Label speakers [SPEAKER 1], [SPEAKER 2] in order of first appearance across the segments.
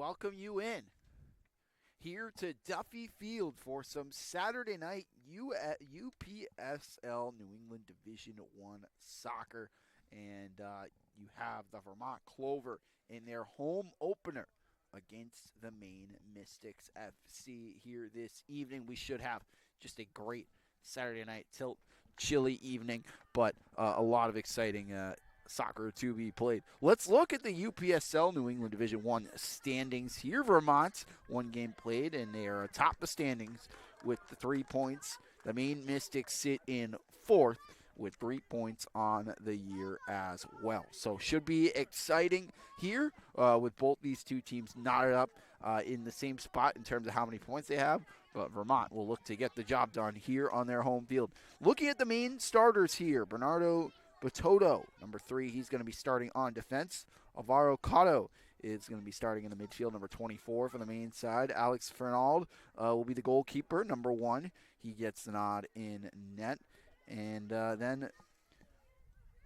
[SPEAKER 1] welcome you in here to Duffy Field for some Saturday night UPSL New England Division One soccer, and you have the Vermont Clover in their home opener against the Maine Mystics FC here this evening. We should have just a great Saturday night tilt, chilly evening, but a lot of exciting soccer to be played. Let's look at the UPSL New England Division One standings here. Vermont, one game played, and they are atop the standings with the 3 points. The Maine Mystics sit in fourth with 3 points on the year as well. So should be exciting here with both these two teams knotted up in the same spot in terms of how many points they have. But Vermont will look to get the job done here on their home field. Looking at the main starters here, Bernardo Batoto, number 3, he's going to be starting on defense. Alvaro Cotto is going to be starting in the midfield, number 24 for the Maine side. Alex Fernald will be the goalkeeper, number 1. He gets the nod in net. And then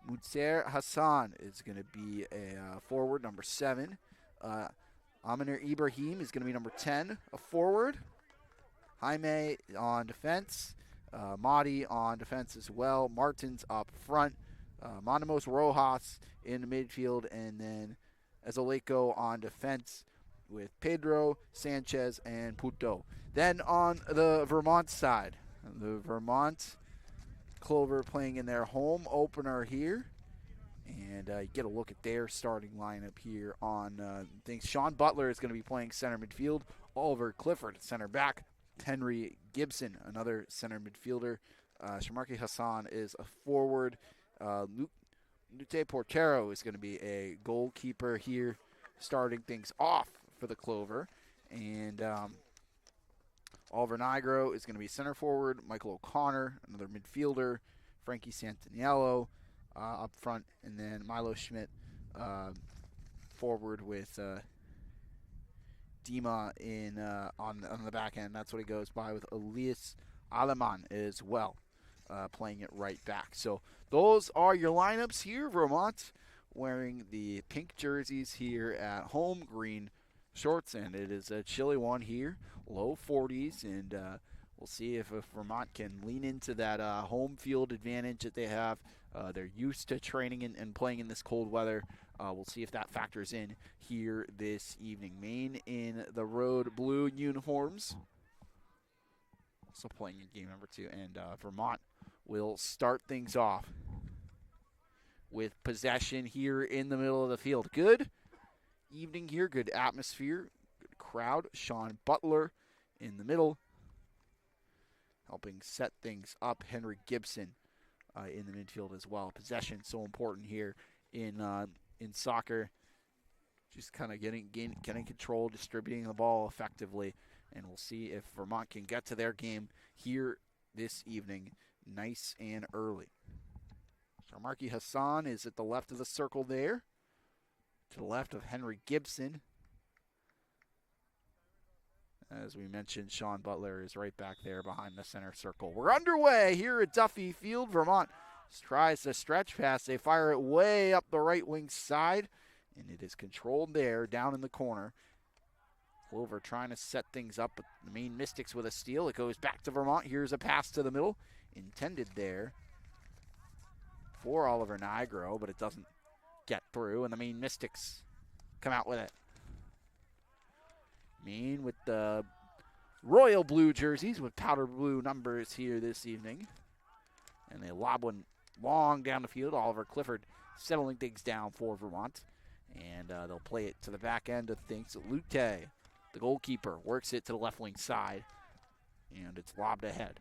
[SPEAKER 1] Mutser Hassan is going to be a forward, number 7. Aminir Ibrahim is going to be number 10, a forward. Jaime on defense. Mahdi on defense as well. Martins up front. Monamos Rojas in the midfield, and then Azaleco on defense with Pedro, Sanchez, and Puto. Then on the Vermont side, the Vermont Clover playing in their home opener here. And you get a look at their starting lineup here on things. Sean Butler is going to be playing center midfield. Oliver Clifford, center back. Henry Gibson, another center midfielder. Shamarki Hassan is a forward. Lute Portero is going to be a goalkeeper here, starting things off for the Clover. And Oliver Nigro is going to be center forward. Michael O'Connor, another midfielder. Frankie Santaniello up front. And then Milo Schmidt forward with Dima on the back end. That's what he goes by with Elias Aleman as well. Playing it right back. So those are your lineups here. Vermont wearing the pink jerseys here at home, green shorts, and it is a chilly one here, low 40s, and we'll see if Vermont can lean into that home field advantage that they have. They're used to training and playing in this cold weather. We'll see if that factors in here this evening. Maine in the road blue uniforms, also playing in game number 2, and Vermont will start things off with possession here in the middle of the field. Good evening here, good atmosphere, good crowd. Sean Butler in the middle, helping set things up. Henry Gibson in the midfield as well. Possession so important here in soccer. Just kind of getting control, distributing the ball effectively, and we'll see if Vermont can get to their game here this evening nice and early. Shamarki Hassan is at the left of the circle there, to the left of Henry Gibson. As we mentioned, Sean Butler is right back there behind the center circle. We're underway here at Duffy Field. Vermont tries to stretch pass. They fire it way up the right wing side, and it is controlled there down in the corner. Clover trying to set things up, but the Maine Mystics with a steal. It goes back to Vermont. Here's a pass to the middle, intended there for Oliver Nigro, but it doesn't get through, and the Maine Mystics come out with it. Maine with the royal blue jerseys with powder blue numbers here this evening. And they lob one long down the field. Oliver Clifford settling things down for Vermont. And they'll play it to the back end of things. Lute, the goalkeeper, works it to the left wing side. And it's lobbed ahead.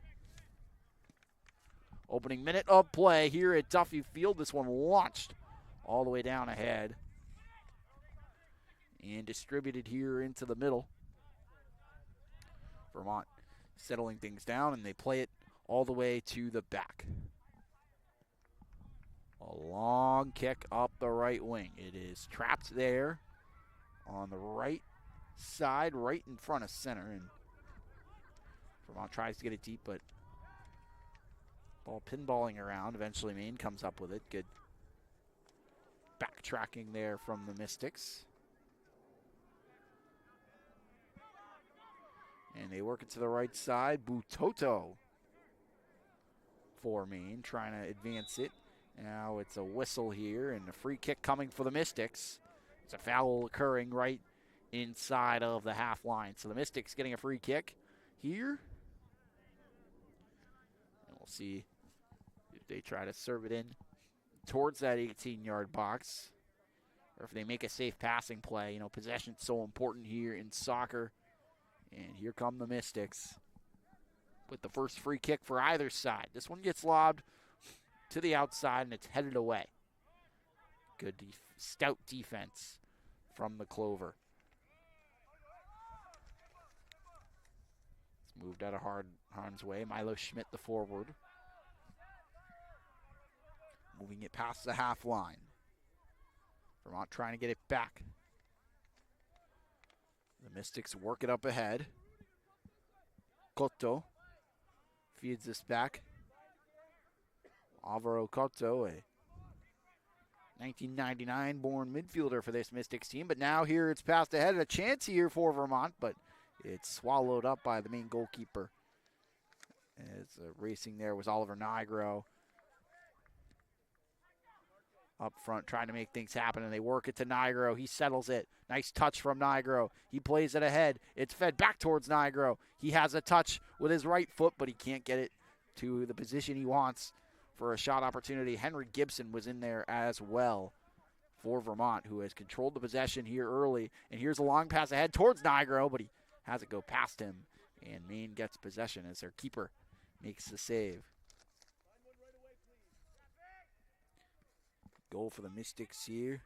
[SPEAKER 1] Opening minute of play here at Duffy Field. This one launched all the way down ahead. And distributed here into the middle. Vermont settling things down, and they play it all the way to the back. A long kick up the right wing. It is trapped there on the right side, right in front of center. And Vermont tries to get it deep, but ball pinballing around. Eventually Maine comes up with it. Good backtracking there from the Mystics. And they work it to the right side. Butoto for Maine, trying to advance it. Now it's a whistle here and a free kick coming for the Mystics. It's a foul occurring right inside of the half line. So the Mystics getting a free kick here. And we'll see if they try to serve it in towards that 18-yard box, or if they make a safe passing play. You know, possession's so important here in soccer. And here come the Mystics with the first free kick for either side. This one gets lobbed to the outside, and it's headed away. Good stout defense from the Clover. It's moved out of harm's way. Milo Schmidt, the forward. Moving it past the half line. Vermont trying to get it back. The Mystics work it up ahead. Cotto feeds this back. Alvaro Cotto, a 1999-born midfielder for this Mystics team. But now here it's passed ahead. A chance here for Vermont, but it's swallowed up by the Maine goalkeeper. As racing there was Oliver Nigro. Up front trying to make things happen, and they work it to Nigro. He settles it. Nice touch from Nigro. He plays it ahead. It's fed back towards Nigro. He has a touch with his right foot, but he can't get it to the position he wants for a shot opportunity. Henry Gibson was in there as well for Vermont, who has controlled the possession here early. And here's a long pass ahead towards Nigro, but he has it go past him. And Maine gets possession as their keeper makes the save. Goal for the Mystics here.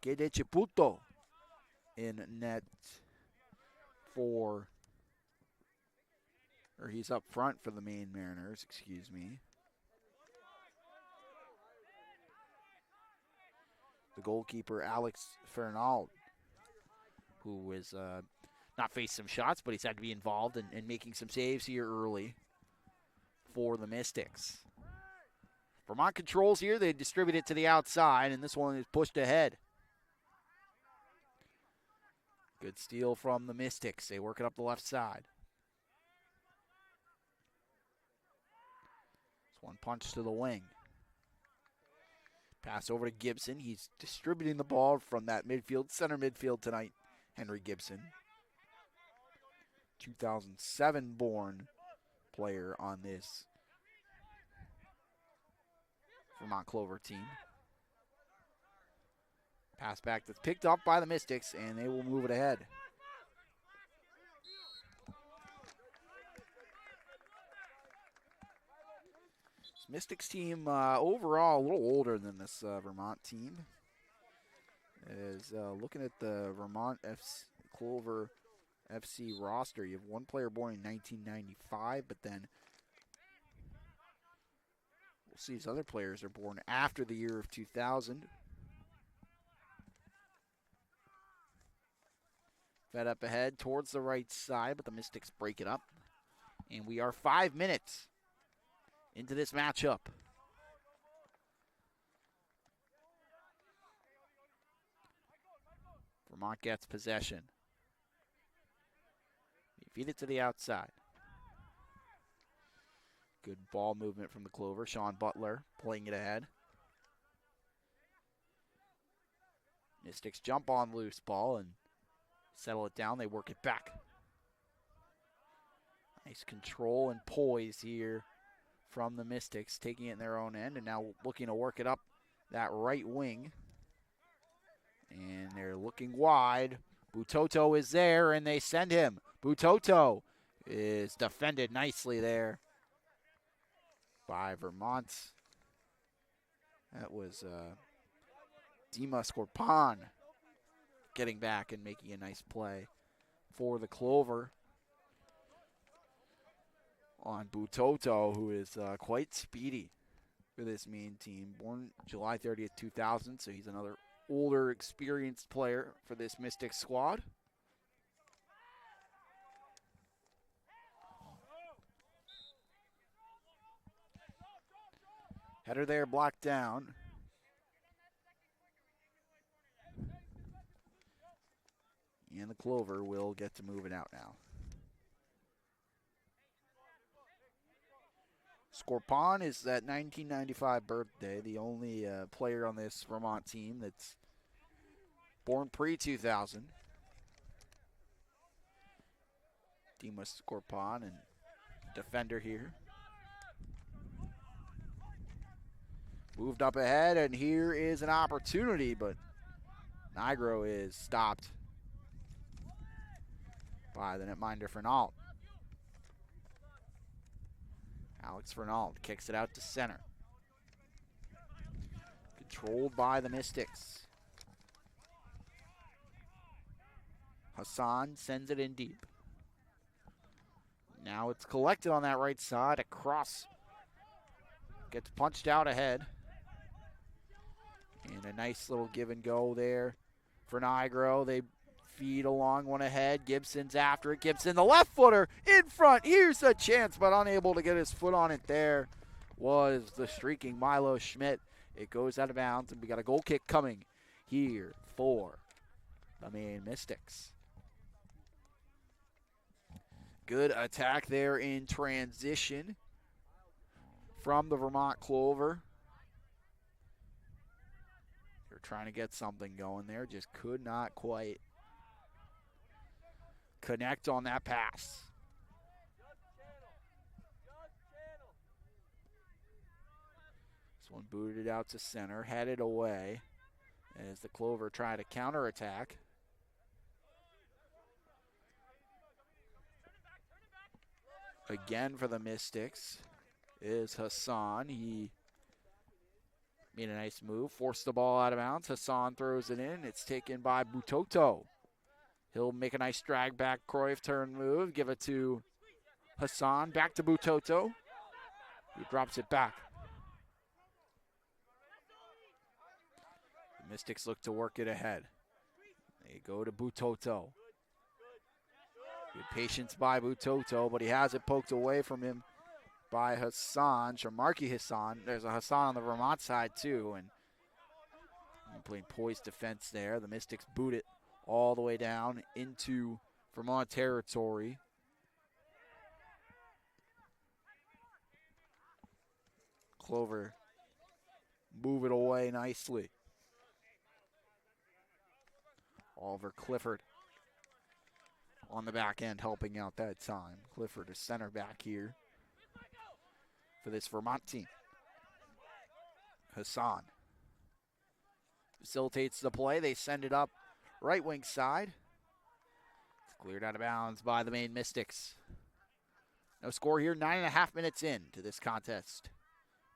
[SPEAKER 1] Gede Chiputo in net for, or he's up front for the Maine Mariners, excuse me. The goalkeeper, Alex Fernald, who was not faced some shots, but he's had to be involved in making some saves here early for the Mystics. Vermont controls here. They distribute it to the outside, and this one is pushed ahead. Good steal from the Mystics. They work it up the left side. This one punch to the wing. Pass over to Gibson. He's distributing the ball from that midfield, center midfield tonight. Henry Gibson, 2007-born player on this Vermont Clover team. Pass back that's picked up by the Mystics, and they will move it ahead. This Mystics team overall a little older than this Vermont team. As looking at the Vermont Clover FC roster, you have one player born in 1995, but then we'll see these other players are born after the year of 2000. Fed up ahead towards the right side, but the Mystics break it up. And we are 5 minutes into this matchup. Vermont gets possession. You feed it to the outside. Good ball movement from the Clover. Sean Butler playing it ahead. Mystics jump on loose ball and settle it down. They work it back. Nice control and poise here from the Mystics, taking it in their own end and now looking to work it up that right wing. And they're looking wide. Butoto is there, and they send him. Butoto is defended nicely there by Vermont. That was Dima Scorpan getting back and making a nice play for the Clover on Butoto, who is quite speedy for this Maine team. Born July 30th, 2000, so he's another older, experienced player for this Mystics squad. Header there, blocked down. And the Clover will get to move it out now. Scorpon is that 1995 birthday, the only player on this Vermont team that's born pre-2000. Dima Scorpon and defender here. Moved up ahead, and here is an opportunity, but Nigro is stopped by the netminder Fernald. Alex Fernald kicks it out to center. Controlled by the Mystics. Hassan sends it in deep. Now it's collected on that right side. Across. Gets punched out ahead. And a nice little give and go there for Nigro. They feed along one ahead. Gibson's after it. Gibson, the left footer in front. Here's a chance, but unable to get his foot on it there was the streaking Milo Schmidt. It goes out of bounds, and we got a goal kick coming here for the Maine Mystics. Good attack there in transition from the Vermont Clover. They're trying to get something going there, just could not quite connect on that pass. This one booted out to center, headed away as the Clover try to counterattack. Again for the Mystics is Hassan. He made a nice move, forced the ball out of bounds. Hassan throws it in. It's taken by Butoto. He'll make a nice drag back Cruyff turn move, give it to Hassan, back to Butoto, who drops it back. The Mystics look to work it ahead. They go to Butoto. Good patience by Butoto, but he has it poked away from him by Hassan, Shamarki Hassan. There's a Hassan on the Vermont side too, and playing poised defense there. The Mystics boot it all the way down into Vermont territory. Clover move it away nicely. Oliver Clifford on the back end helping out that time. Clifford is center back here for this Vermont team. Hassan facilitates the play. They send it up right wing side. It's cleared out of bounds by the Maine Mystics. No score here, 9.5 minutes into this contest.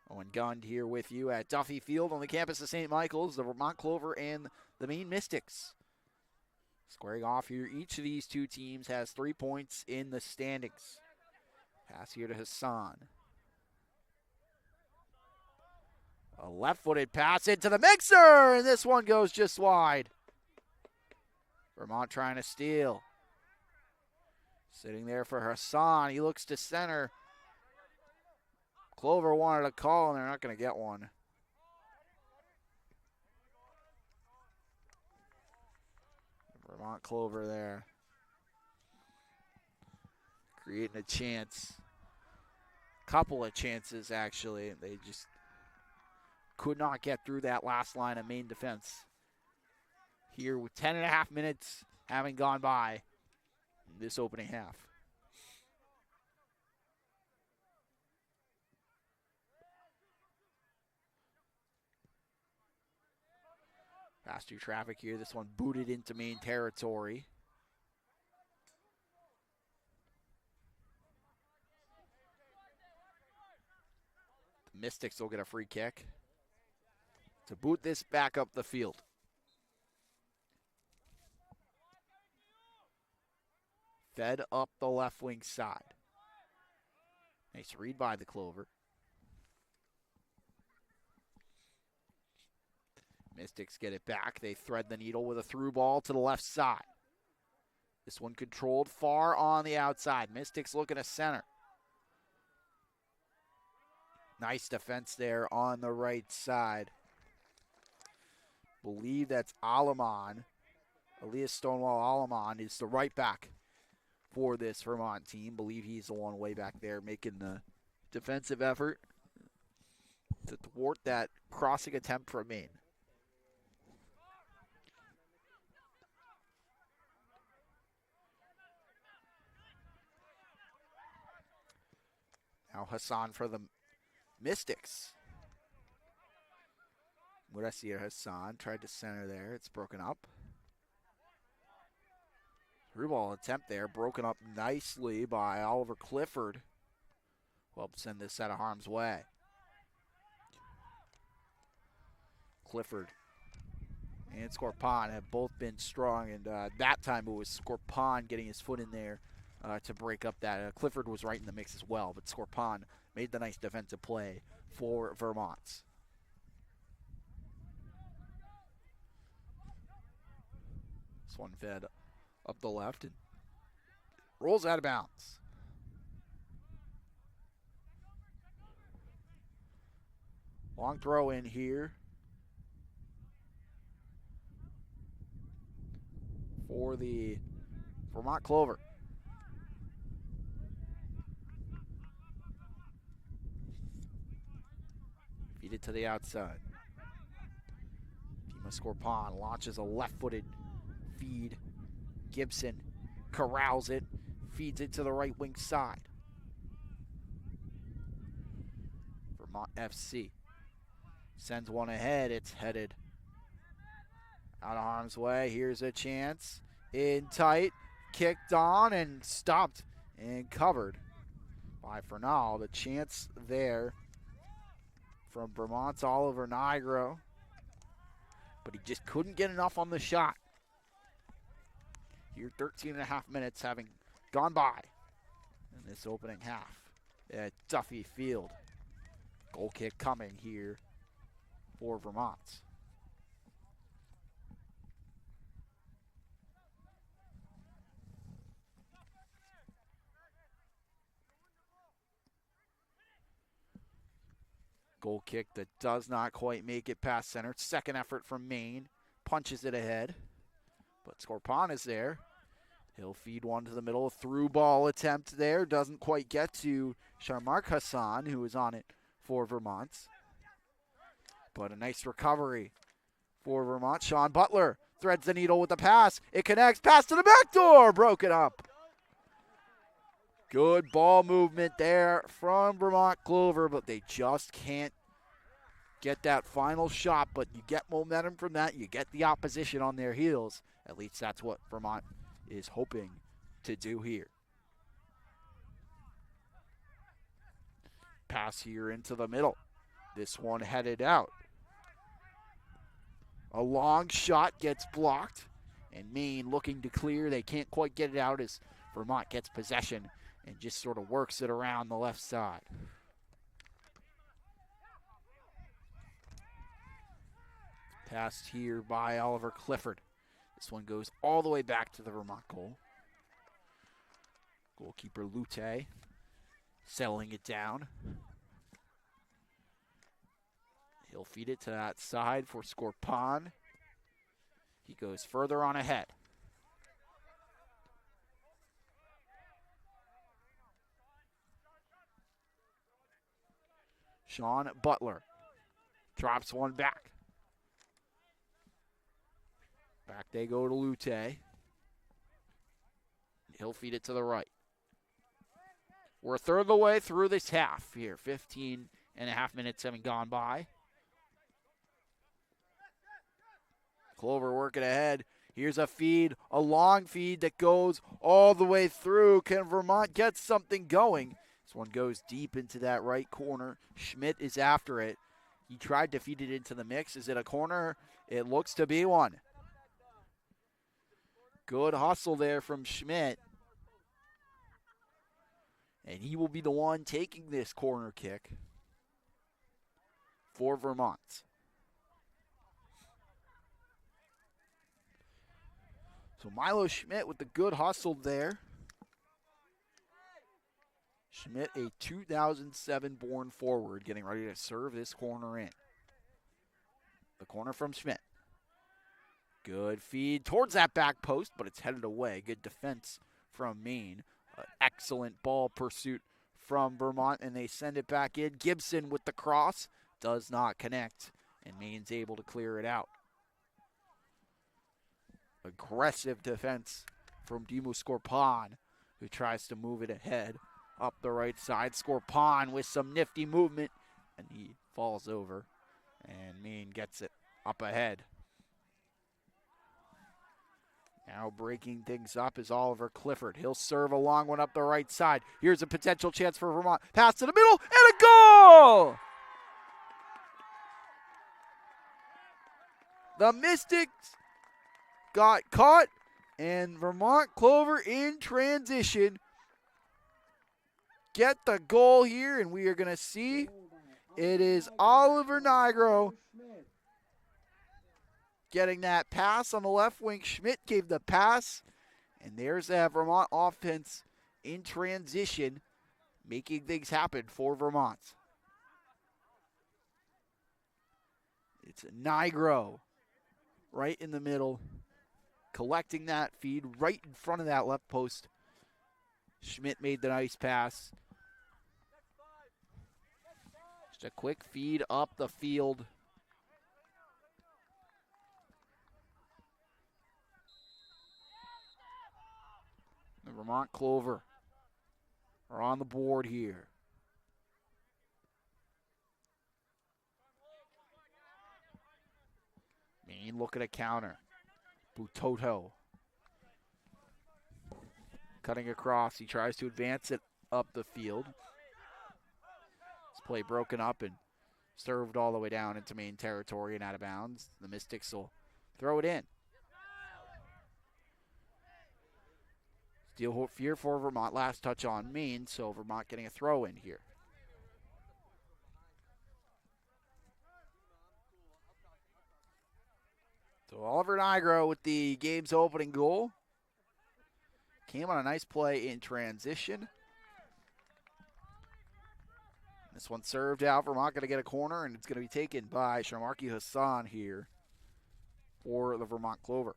[SPEAKER 1] Owen Gund here with you at Duffy Field on the campus of St. Michael's, the Vermont Clover and the Maine Mystics. Squaring off here, each of these two teams has 3 points in the standings. Pass here to Hassan. A left-footed pass into the mixer, and this one goes just wide. Vermont trying to steal. Sitting there for Hassan. He looks to center. Clover wanted a call, and they're not going to get one. Vermont Clover there. Creating a chance. Couple of chances, actually. They just could not get through that last line of Maine defense. Here with 10.5 minutes having gone by in this opening half. Pass through traffic here. This one booted into Maine territory. The Mystics will get a free kick to boot this back up the field. Fed up the left wing side. Nice read by the Clover. Mystics get it back. They thread the needle with a through ball to the left side. This one controlled far on the outside. Mystics looking to center. Nice defense there on the right side. Believe that's Alaman Elias Stonewall Alamon is the right back for this Vermont team. Believe he's the one way back there making the defensive effort to thwart that crossing attempt from Maine. Now Hassan for the Mystics. Murasir Hassan tried to center there. It's broken up. Through ball attempt there, broken up nicely by Oliver Clifford. Will send this out of harm's way. Clifford and Scorpon have both been strong, and that time it was Scorpon getting his foot in there to break up that. Clifford was right in the mix as well, but Scorpon made the nice defensive play for Vermont. This one fed up the left and rolls out of bounds. Long throw in here for the Vermont Clover. Feed it to the outside. Dima Scorpon launches a left-footed feed. Gibson corrals it, feeds it to the right wing side. Vermont FC sends one ahead. It's headed out of harm's way. Here's a chance. In tight, kicked on and stopped and covered by Fernal. The chance there from Vermont's Oliver Nigro, but he just couldn't get enough on the shot. Here, 13 and a half minutes having gone by in this opening half at Duffy Field. Goal kick coming here for Vermont. Goal kick that does not quite make it past center. Second effort from Maine. Punches it ahead. But Scorpon is there. He'll feed one to the middle. A through ball attempt there. Doesn't quite get to Sharmark Hassan, who is on it for Vermont. But a nice recovery for Vermont. Sean Butler threads the needle with the pass. It connects. Pass to the back door. Broken up. Good ball movement there from Vermont Clover, but they just can't get that final shot. But you get momentum from that. You get the opposition on their heels. At least that's what Vermont is hoping to do here. Pass here into the middle. This one headed out. A long shot gets blocked, and Maine looking to clear. They can't quite get it out as Vermont gets possession and just sort of works it around the left side. Passed here by Oliver Clifford. This one goes all the way back to the Vermont goal. Goalkeeper Lute settling it down. He'll feed it to that side for Scorpon. He goes further on ahead. Sean Butler drops one back. Back they go to Lute. He'll feed it to the right. We're a third of the way through this half here. 15 and a half minutes having gone by. Clover working ahead. Here's a feed, a long feed that goes all the way through. Can Vermont get something going? This one goes deep into that right corner. Schmidt is after it. He tried to feed it into the mix. Is it a corner? It looks to be one. Good hustle there from Schmidt. And he will be the one taking this corner kick for Vermont. So Milo Schmidt with the good hustle there. Schmidt, a 2007 born forward, getting ready to serve this corner in. The corner from Schmidt. Good feed towards that back post, but it's headed away. Good defense from Maine. Excellent ball pursuit from Vermont, and they send it back in. Gibson with the cross does not connect, and Maine's able to clear it out. Aggressive defense from Dimo Scorpon, who tries to move it ahead up the right side. Scorpon with some nifty movement, and he falls over, and Maine gets it up ahead. Now breaking things up is Oliver Clifford. He'll serve a long one up the right side. Here's a potential chance for Vermont. Pass to the middle, and a goal! The Mystics got caught, and Vermont Clover in transition get the goal here, and we are going to see it is Oliver Nigro getting that pass on the left wing. Schmidt gave the pass, and there's that Vermont offense in transition, making things happen for Vermont. It's Nigro right in the middle, collecting that feed right in front of that left post. Schmidt made the nice pass. Just a quick feed up the field. The Vermont Clover are on the board here. Maine looking at counter. Butoto cutting across. He tries to advance it up the field. This play broken up and served all the way down into Maine territory and out of bounds. The Mystics will throw it in. Steal here for Vermont. Last touch on Maine, so Vermont getting a throw in here. So Oliver Nigro with the game's opening goal. Came on a nice play in transition. This one served out. Vermont going to get a corner, and it's going to be taken by Shamarki Hassan here for the Vermont Clover.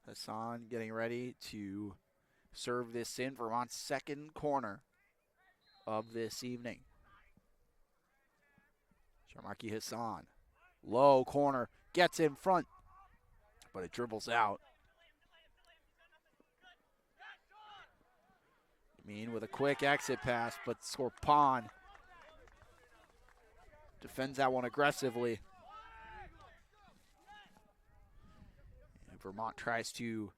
[SPEAKER 1] Hassan getting ready to serve this in. Vermont's second corner of this evening. Shamarki Hassan. Low corner. Gets in front. But it dribbles out. Maine with a quick exit pass, but Scorpon defends that one aggressively. Vermont tries to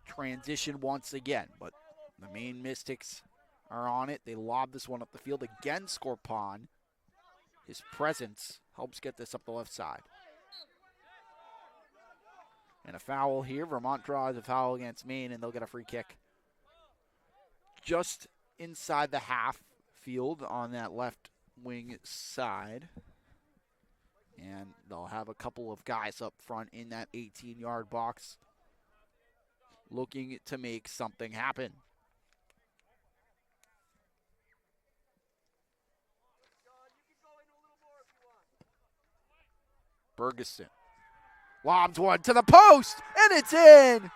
[SPEAKER 1] transition once again, but the Maine Mystics are on it. They lob this one up the field again. Scorpon, his presence helps get this up the left side. And a foul here. Vermont draws a foul against Maine, and they'll get a free kick. Just inside the half field on that left wing side. And they'll have a couple of guys up front in that 18-yard box looking to make something happen. Bergeson lobs one to the post, and it's in.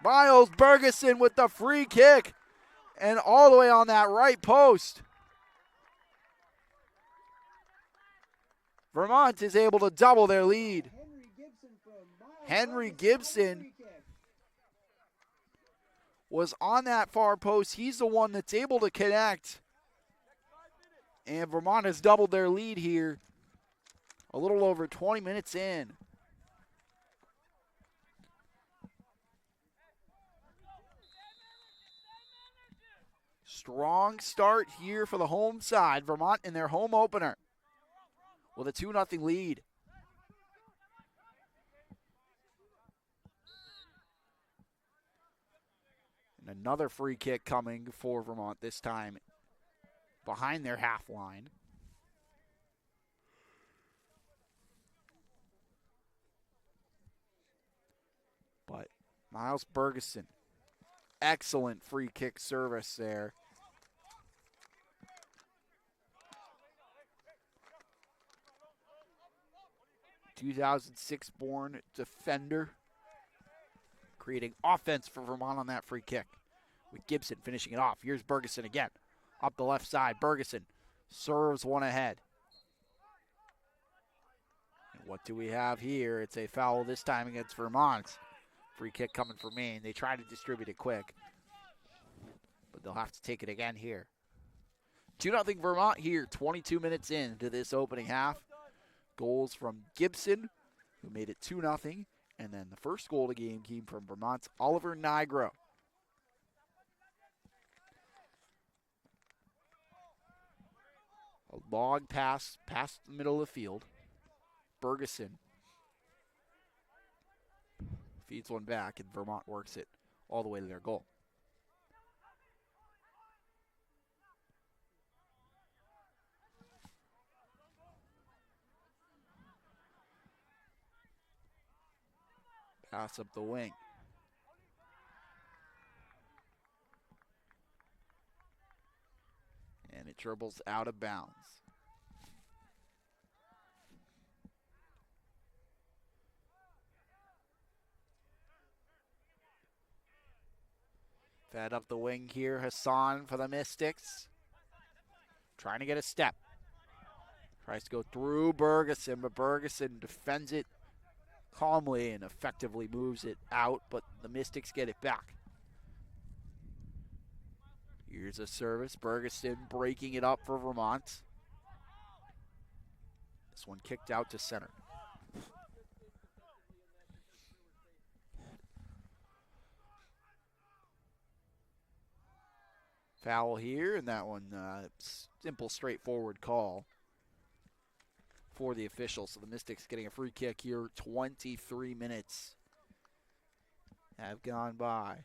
[SPEAKER 1] Miles Bergeson with the free kick, and all the way on that right post. Vermont is able to double their lead. Henry Gibson was on that far post. He's the one that's able to connect. And Vermont has doubled their lead here a little over 20 minutes in. Strong start here for the home side. Vermont in their home opener with a 2-0 lead. And another free kick coming for Vermont, this time behind their half line. But Miles Bergeson, excellent free kick service there. '2006-born defender, creating offense for Vermont on that free kick. With Gibson finishing it off. Here's Bergeson again. Up the left side, Bergeson serves one ahead. And what do we have here? It's a foul this time against Vermont. Free kick coming for Maine. They try to distribute it quick, but they'll have to take it again here. 2-0 Vermont here, 22 minutes into this opening half. Goals from Gibson, who made it 2-0, and then the first goal of the game came from Vermont's Oliver Nigro. A long pass past the middle of the field. Bergeson feeds one back, and Vermont works it all the way to their goal. Pass up the wing. And it dribbles out of bounds. Fed up the wing here, Hassan for the Mystics. Trying to get a step. Tries to go through Bergeson, but Bergeson defends it calmly and effectively moves it out, but the Mystics get it back. Here's a service. Bergeson breaking it up for Vermont. This one kicked out to center. Foul here, and that one, simple, straightforward call for the officials. So the Mystics getting a free kick here. 23 minutes have gone by.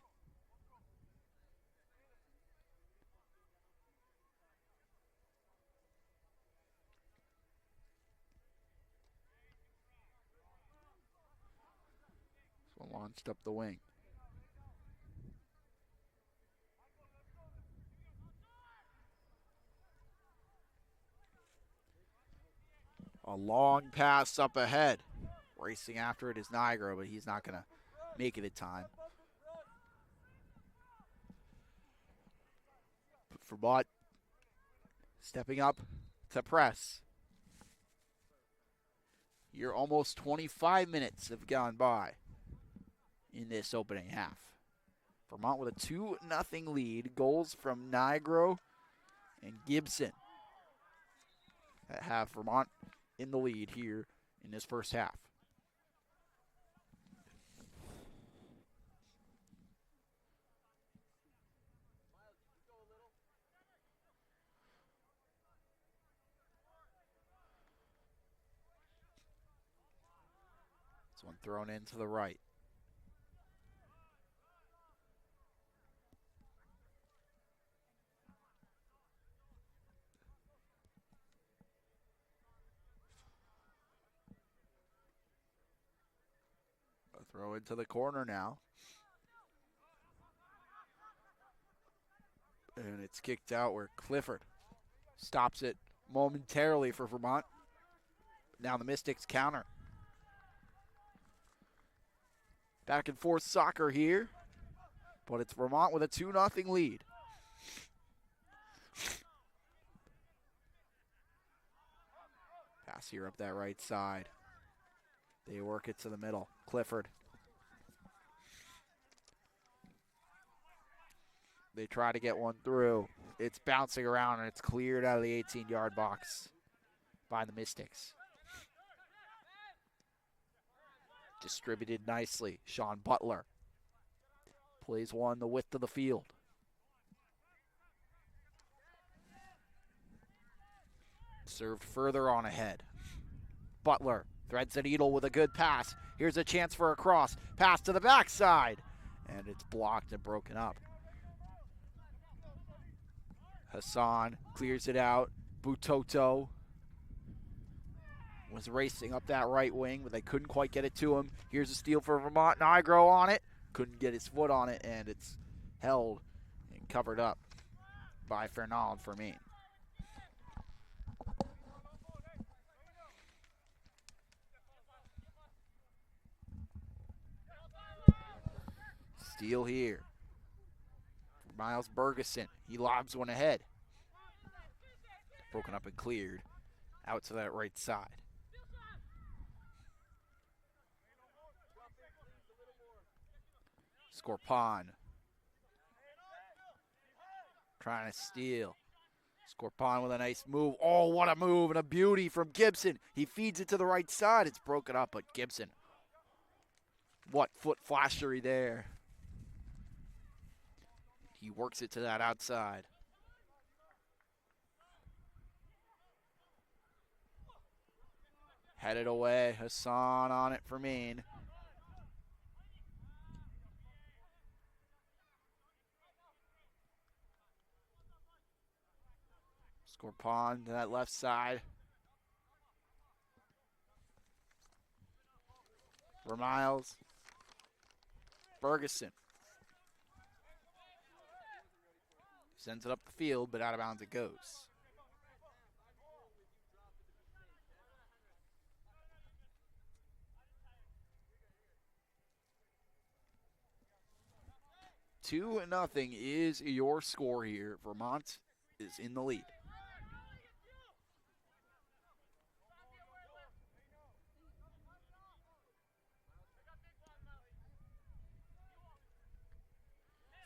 [SPEAKER 1] So launched up the wing. A long pass up ahead. Racing after it is Nigro, but he's not going to make it in time. Vermont stepping up to press. Here almost 25 minutes have gone by in this opening half. Vermont with a 2-0 lead. Goals from Nigro and Gibson that have Vermont in the lead here in this first half. This one thrown in to the right. Throw into the corner now. And it's kicked out where Clifford stops it momentarily for Vermont. Now the Mystics counter. Back and forth soccer here. But it's Vermont with a 2-0 lead. Pass here up that right side. They work it to the middle. Clifford. They try to get one through. It's bouncing around, and it's cleared out of the 18-yard box by the Mystics. Distributed nicely. Sean Butler plays one the width of the field. Served further on ahead. Butler threads the needle with a good pass. Here's a chance for a cross. Pass to the backside. And it's blocked and broken up. Hassan clears it out. Butoto was racing up that right wing, but they couldn't quite get it to him. Here's a steal for Vermont. Nigro on it. Couldn't get his foot on it, and it's held and covered up by Fernald for Maine. Steal here. Miles Bergeson. He lobs one ahead. Broken up and cleared. Out to that right side. Scorpon. Trying to steal. Scorpon with a nice move. Oh, what a move and a beauty from Gibson. He feeds it to the right side. It's broken up, but Gibson. What foot flashery there. He works it to that outside. Headed away. Hassan on it for Maine. Scorpon to that left side. Vermiles. Bergeson. Sends it up the field, but out of bounds it goes. Two and nothing is your score here. Vermont is in the lead.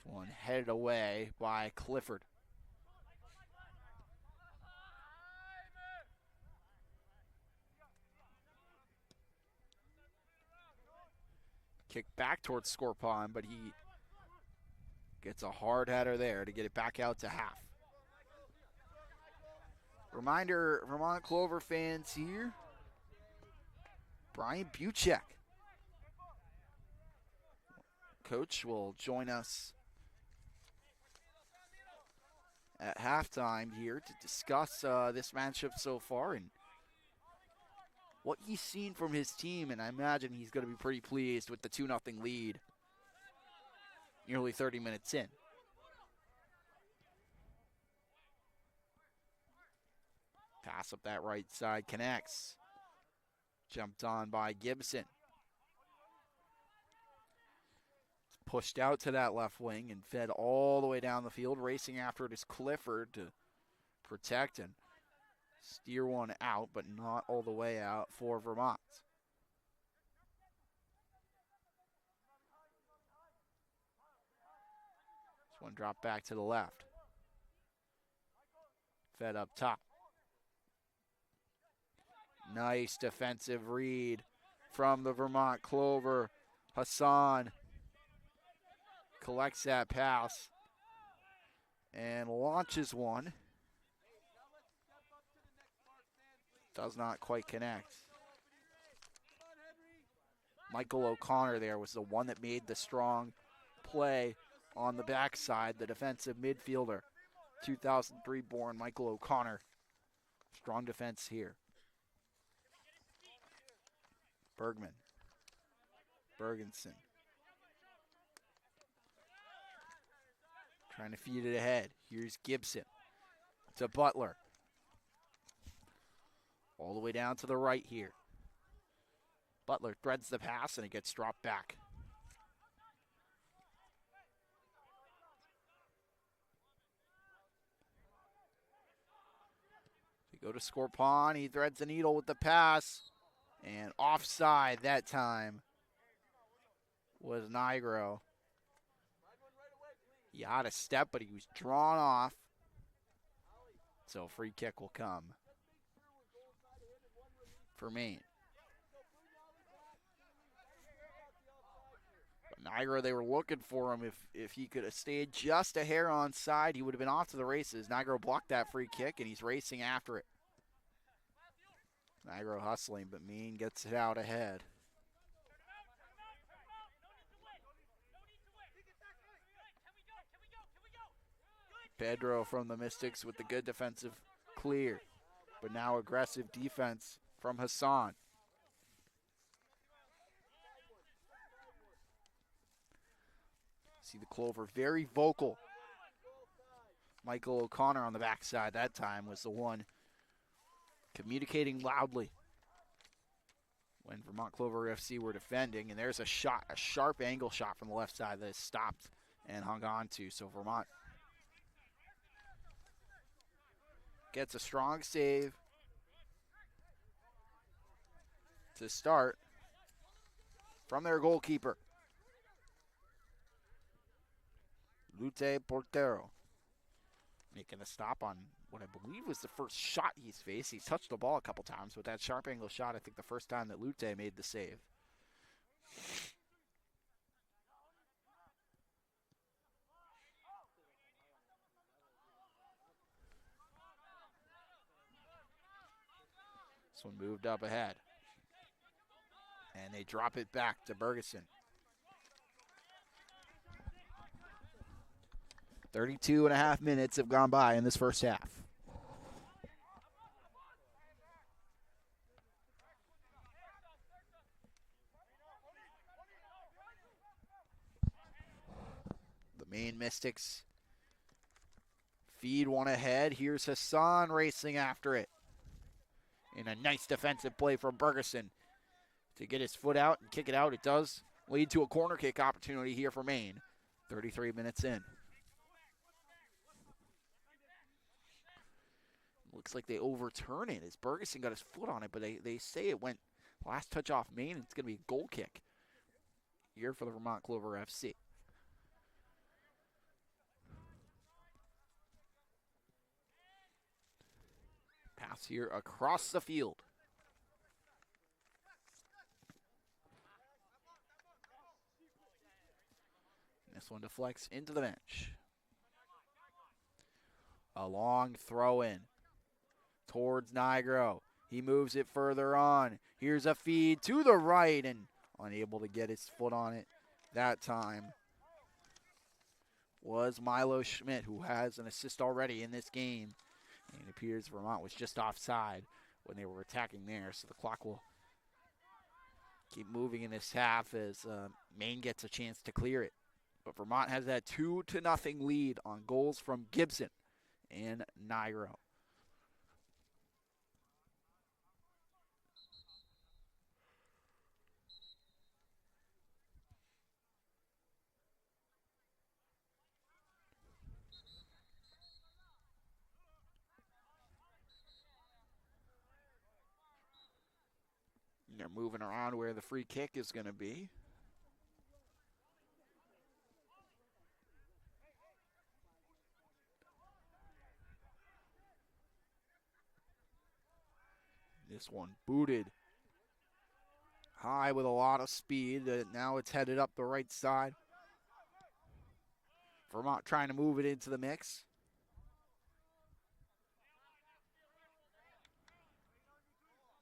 [SPEAKER 1] One headed away by Clifford. Kick back towards Scorpon, but he gets a hard header there to get it back out to half. Reminder, Vermont Clover fans here, Brian Buchek, coach, will join us at halftime here to discuss this matchup so far and what he's seen from his team, and I imagine he's going to be pretty pleased with the 2-0 lead nearly 30 minutes in. Pass up that right side, connects. Jumped on by Gibson. Pushed out to that left wing and fed all the way down the field. Racing after it is Clifford to protect and steer one out, but not all the way out for Vermont. This one dropped back to the left. Fed up top. Nice defensive read from the Vermont Clover. Hassan collects that pass and launches one. Does not quite connect. Michael O'Connor there was the one that made the strong play on the backside, the defensive midfielder. 2003 born Michael O'Connor. Strong defense here. Bergman. Bergenson. Trying to feed it ahead. Here's Gibson to Butler. All the way down to the right here. Butler threads the pass and it gets dropped back. We go to Scorpon. He threads the needle with the pass. And offside that time was Nigro. He had a step, but he was drawn off. So free kick will come for Maine. But Nigro, they were looking for him. If he could have stayed just a hair onside, he would have been off to the races. Nigro blocked that free kick, and he's racing after it. Nigro hustling, but Maine gets it out ahead. Pedro from the Mystics with the good defensive clear, but now aggressive defense from Hassan. See the Clover very vocal. Michael O'Connor on the backside that time was the one communicating loudly when Vermont Clover FC were defending. And there's a shot, a sharp angle shot from the left side that is stopped and hung on to. So Vermont gets a strong save to start from their goalkeeper, Lute Portero, making a stop on what I believe was the first shot he's faced. He's touched the ball a couple times, but that sharp angle shot, I think the first time that Lute made the save. This one moved up ahead. And they drop it back to Bergeson. 32 and a half minutes have gone by in this first half. The Maine Mystics feed one ahead. Here's Hassan racing after it. In a nice defensive play from Bergeson to get his foot out and kick it out. It does lead to a corner kick opportunity here for Maine. 33 minutes in. Looks like they overturn it as Bergeson got his foot on it, but they say it went last touch off Maine. It's going to be a goal kick here for the Vermont Clover FC. Pass here across the field. This one deflects into the bench. A long throw in towards Nigro. He moves it further on. Here's a feed to the right and unable to get his foot on it that time was Milo Schmidt, who has an assist already in this game. And it appears Vermont was just offside when they were attacking there, so the clock will keep moving in this half as Maine gets a chance to clear it. But Vermont has that 2-0 lead on goals from Gibson and Nigro. They're moving around where the free kick is going to be. This one booted high with a lot of speed. Now it's headed up the right side. Vermont trying to move it into the mix.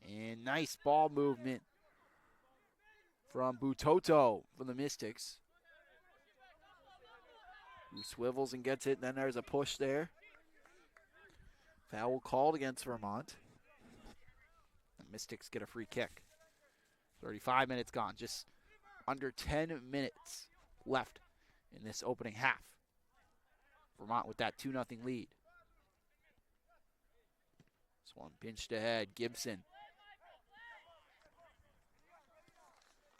[SPEAKER 1] And nice ball movement from Butoto from the Mystics, who swivels and gets it. And then there's a push there. Foul called against Vermont. The Mystics get a free kick. 35 minutes gone. Just under 10 minutes left in this opening half. Vermont with that 2-0 lead. This one pinched ahead. Gibson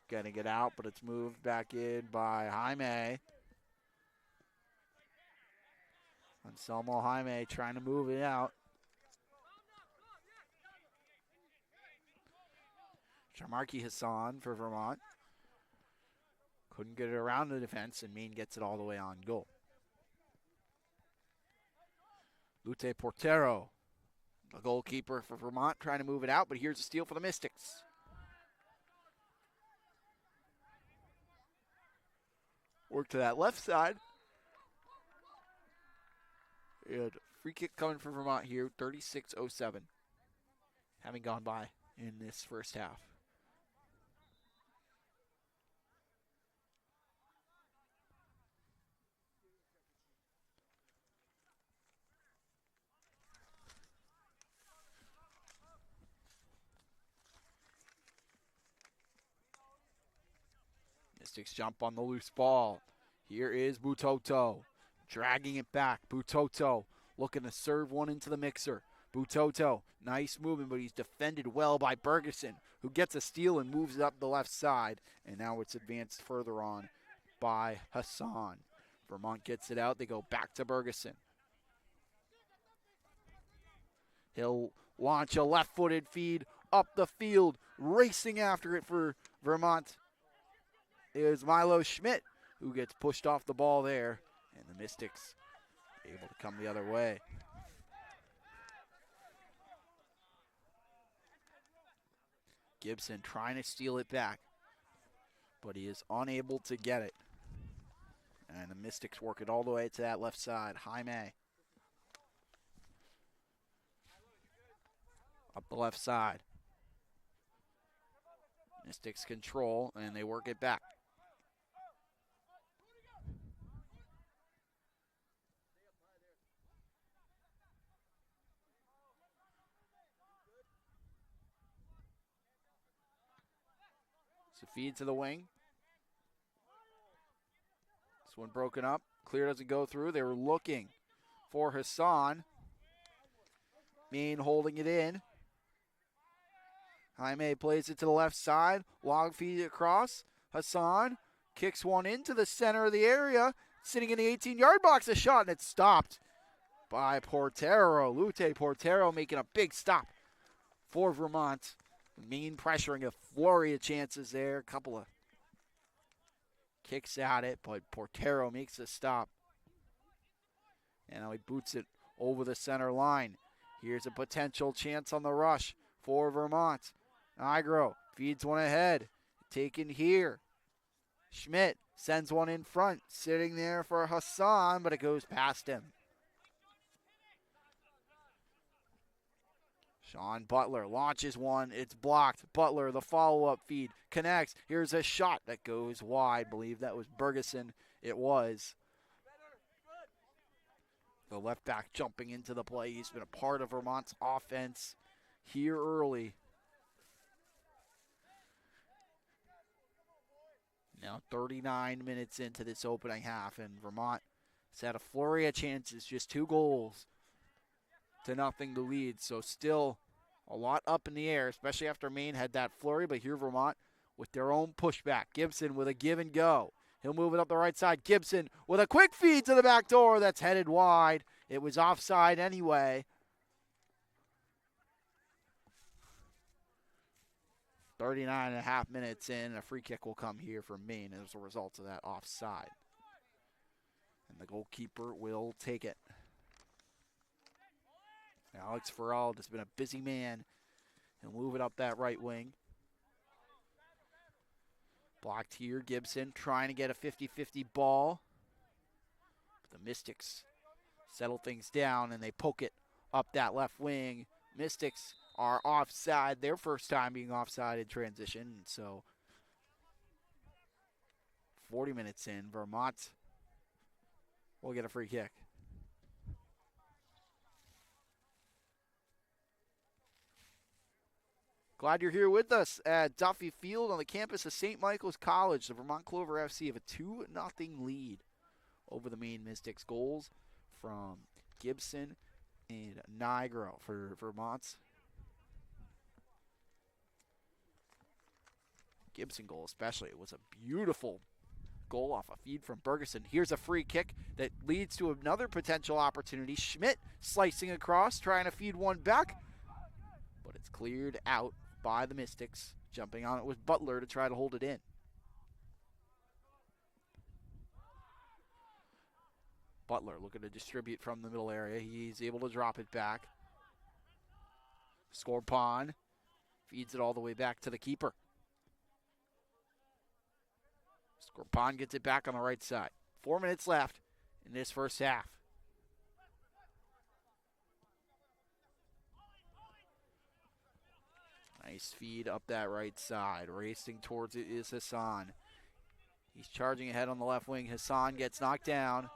[SPEAKER 1] gonna get out, but it's moved back in by Jaime. Anselmo Jaime trying to move it out. Shamarki Hassan for Vermont. Couldn't get it around the defense, and Maine gets it all the way on goal. Lute Portero, the goalkeeper for Vermont, trying to move it out, but here's a steal for the Mystics. Work to that left side. And free kick coming from Vermont here, 36:07. Having gone by in this first half. Mystics jump on the loose ball. Here is Butoto dragging it back. Butoto looking to serve one into the mixer. Butoto, nice movement, but he's defended well by Bergeson, who gets a steal and moves it up the left side. And now it's advanced further on by Hassan. Vermont gets it out. They go back to Bergeson. He'll launch a left-footed feed up the field. Racing after it for Vermont is Milo Schmidt, who gets pushed off the ball there. And the Mystics able to come the other way. Gibson trying to steal it back, but he is unable to get it. And the Mystics work it all the way to that left side. Jaime up the left side. Mystics control, and they work it back. So feed to the wing. This one broken up. Clear doesn't go through. They were looking for Hassan. Maine holding it in. Jaime plays it to the left side. Long feed it across. Hassan kicks one into the center of the area. Sitting in the 18-yard box. A shot, and it's stopped by Portero. Lute Portero making a big stop for Vermont. Maine pressuring a flurry of chances there. A couple of kicks at it, but Portero makes a stop. And now he boots it over the center line. Here's a potential chance on the rush for Vermont. Nigro feeds one ahead. Taken here. Schmidt sends one in front. Sitting there for Hassan, but it goes past him. Sean Butler launches one. It's blocked. Butler, the follow-up feed, connects. Here's a shot that goes wide. Believe that was Bergeson. It was. The left back jumping into the play. He's been a part of Vermont's offense here early. Now 39 minutes into this opening half, and Vermont has had a flurry of chances, just 2 goals to nothing to lead. So still a lot up in the air, especially after Maine had that flurry. But here Vermont with their own pushback. Gibson with a give and go. He'll move it up the right side. Gibson with a quick feed to the back door. That's headed wide. It was offside anyway. 39 and a half minutes in. A free kick will come here from Maine as a result of that offside. And the goalkeeper will take it. Alex Farrell has been a busy man. He'll move it up that right wing. Blocked here. Gibson trying to get a 50-50 ball. But the Mystics settle things down, and they poke it up that left wing. Mystics are offside. Their first time being offside in transition. So 40 minutes in, Vermont will get a free kick. Glad you're here with us at Duffy Field on the campus of St. Michael's College. The Vermont Clover FC have a 2-0 lead over the Maine Mystics. Goals from Gibson and Nigro for Vermont's. Gibson goal especially. It was a beautiful goal off a feed from Bergeson. Here's a free kick that leads to another potential opportunity. Schmidt slicing across, trying to feed one back, but it's cleared out by the Mystics. Jumping on it was Butler to try to hold it in. Butler looking to distribute from the middle area. He's able to drop it back. Scorpon feeds it all the way back to the keeper. Scorpon gets it back on the right side. 4 minutes left in this first half. Nice feed up that right side. Racing towards it is Hassan. He's charging ahead on the left wing. Hassan gets knocked down.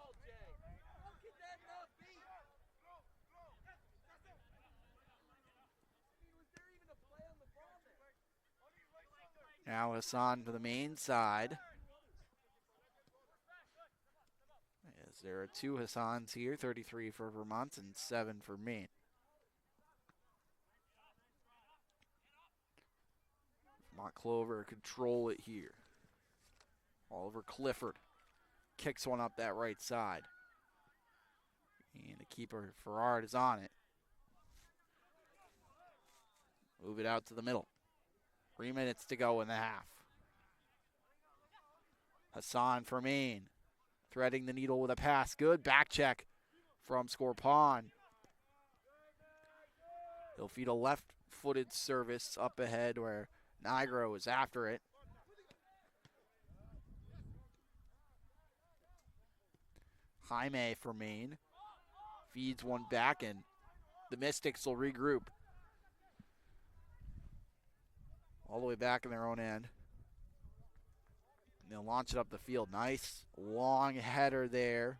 [SPEAKER 1] Now Hassan to the Maine side. There are 2 Hassans here, 33 for Vermont and 7 for Maine. Vermont Clover control it here. Oliver Clifford kicks one up that right side. And the keeper, Farrard, is on it. Move it out to the middle. 3 minutes to go in the half. Hassan for Maine. Threading the needle with a pass. Good back check from Scorpon. He'll feed a left-footed service up ahead where Nigro is after it. Jaime for Maine. Feeds one back, and the Mystics will regroup. All the way back in their own end. And they'll launch it up the field. Nice long header there.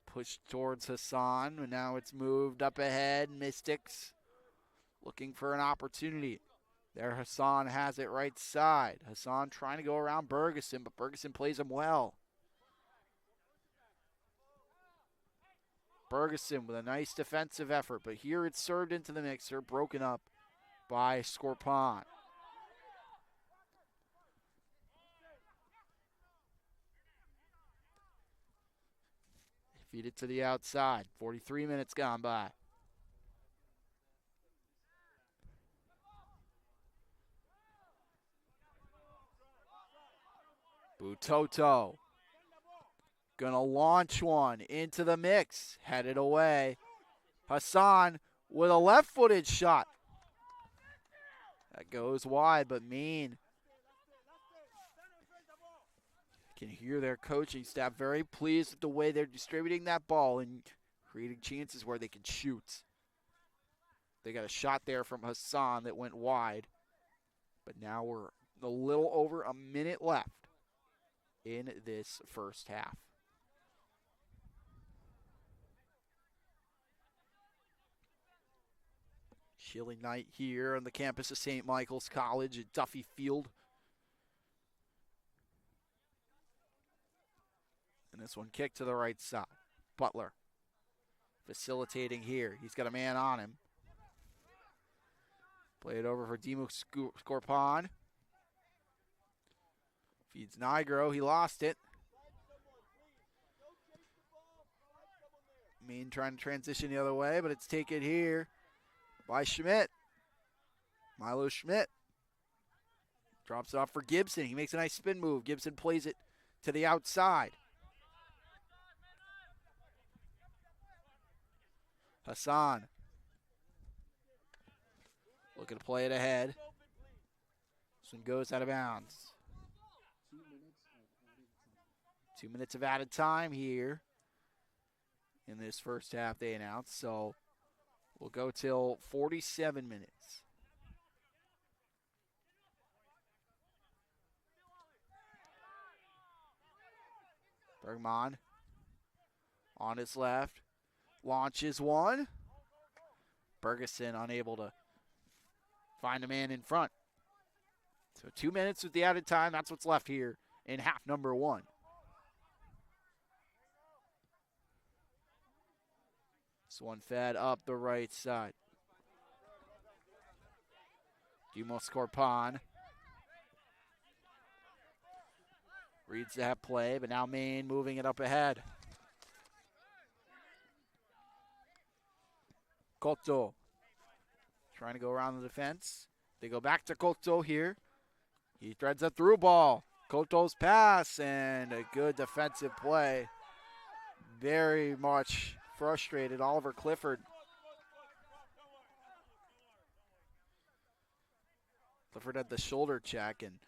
[SPEAKER 1] Pushed towards Hassan, and now it's moved up ahead. Mystics looking for an opportunity. There Hassan has it right side. Hassan trying to go around Bergeson, but Bergeson plays him well. Bergeson with a nice defensive effort, but here it's served into the mixer, broken up by Scorpon. Feed it to the outside. 43 minutes gone by. Butoto gonna launch one into the mix. Headed away. Hassan with a left-footed shot. That goes wide, but Maine can hear their coaching staff very pleased with the way they're distributing that ball and creating chances where they can shoot. They got a shot there from Hassan that went wide. But now we're a little over a minute left in this first half. Chilly night here on the campus of St. Michael's College at Duffy Field. And this one kicked to the right side. Butler facilitating here. He's got a man on him. Play it over for Dimo Scorpon. Feeds Nigro. He lost it. Maine trying to transition the other way, but it's taken here by Schmidt. Milo Schmidt drops it off for Gibson. He makes a nice spin move. Gibson plays it to the outside. Hassan looking to play it ahead. This one goes out of bounds. 2 minutes of added time here in this first half, they announced. So we'll go till 47 minutes. Bergman on his left. Launches one. Bergeson unable to find a man in front. So 2 minutes with the added time. That's what's left here in half number one. This one fed up the right side. Dimo Scorpon reads that play, but now Maine moving it up ahead. Cotto trying to go around the defense. They go back to Cotto here. He threads a through ball. Cotto's pass and a good defensive play. Very much frustrated Oliver Clifford. Clifford had the shoulder check, and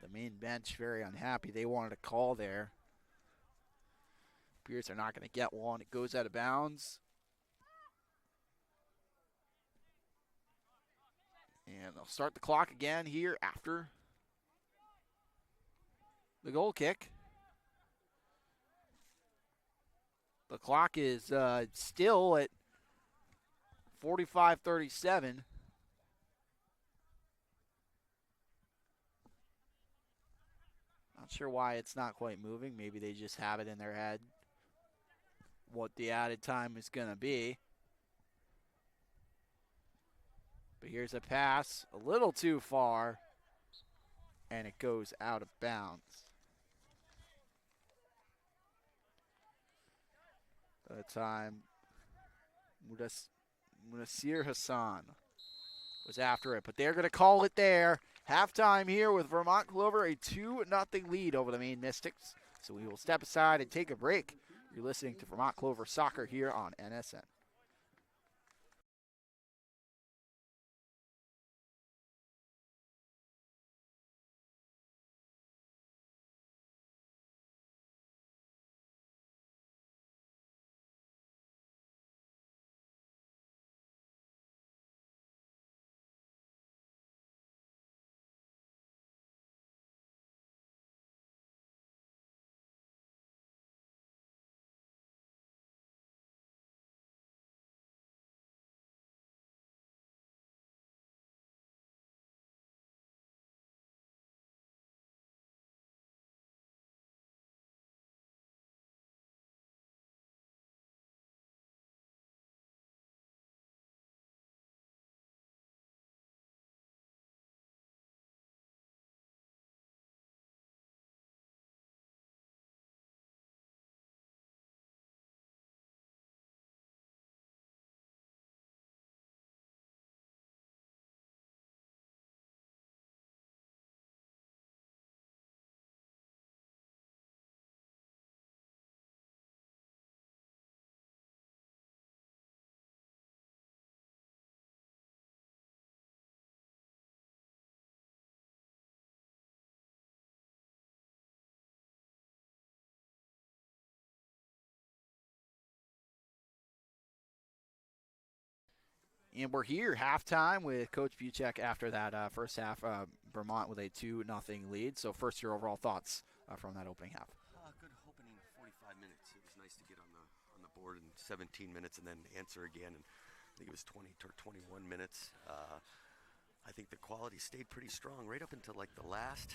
[SPEAKER 1] the Maine bench very unhappy. They wanted a call there. Appears they're not going to get one. It goes out of bounds. And they'll start the clock again here after the goal kick. The clock is still at 45:37. Not sure why it's not quite moving. Maybe they just have it in their head what the added time is going to be. But here's a pass, a little too far, and it goes out of bounds. That time, Mudassir Hassan was after it, but they're going to call it there. Halftime here with Vermont Clover, a 2-0 lead over the Maine Mystics. So we will step aside and take a break. You're listening to Vermont Clover Soccer here on NSN. And we're here, halftime, with Coach Buchek after that first half. Vermont with a 2-0 lead. So first, your overall thoughts from that opening half.
[SPEAKER 2] Good opening 45 minutes. It was nice to get on the board in 17 minutes and then answer again. And I think it was 20 or 21 minutes. I think the quality stayed pretty strong right up until like the last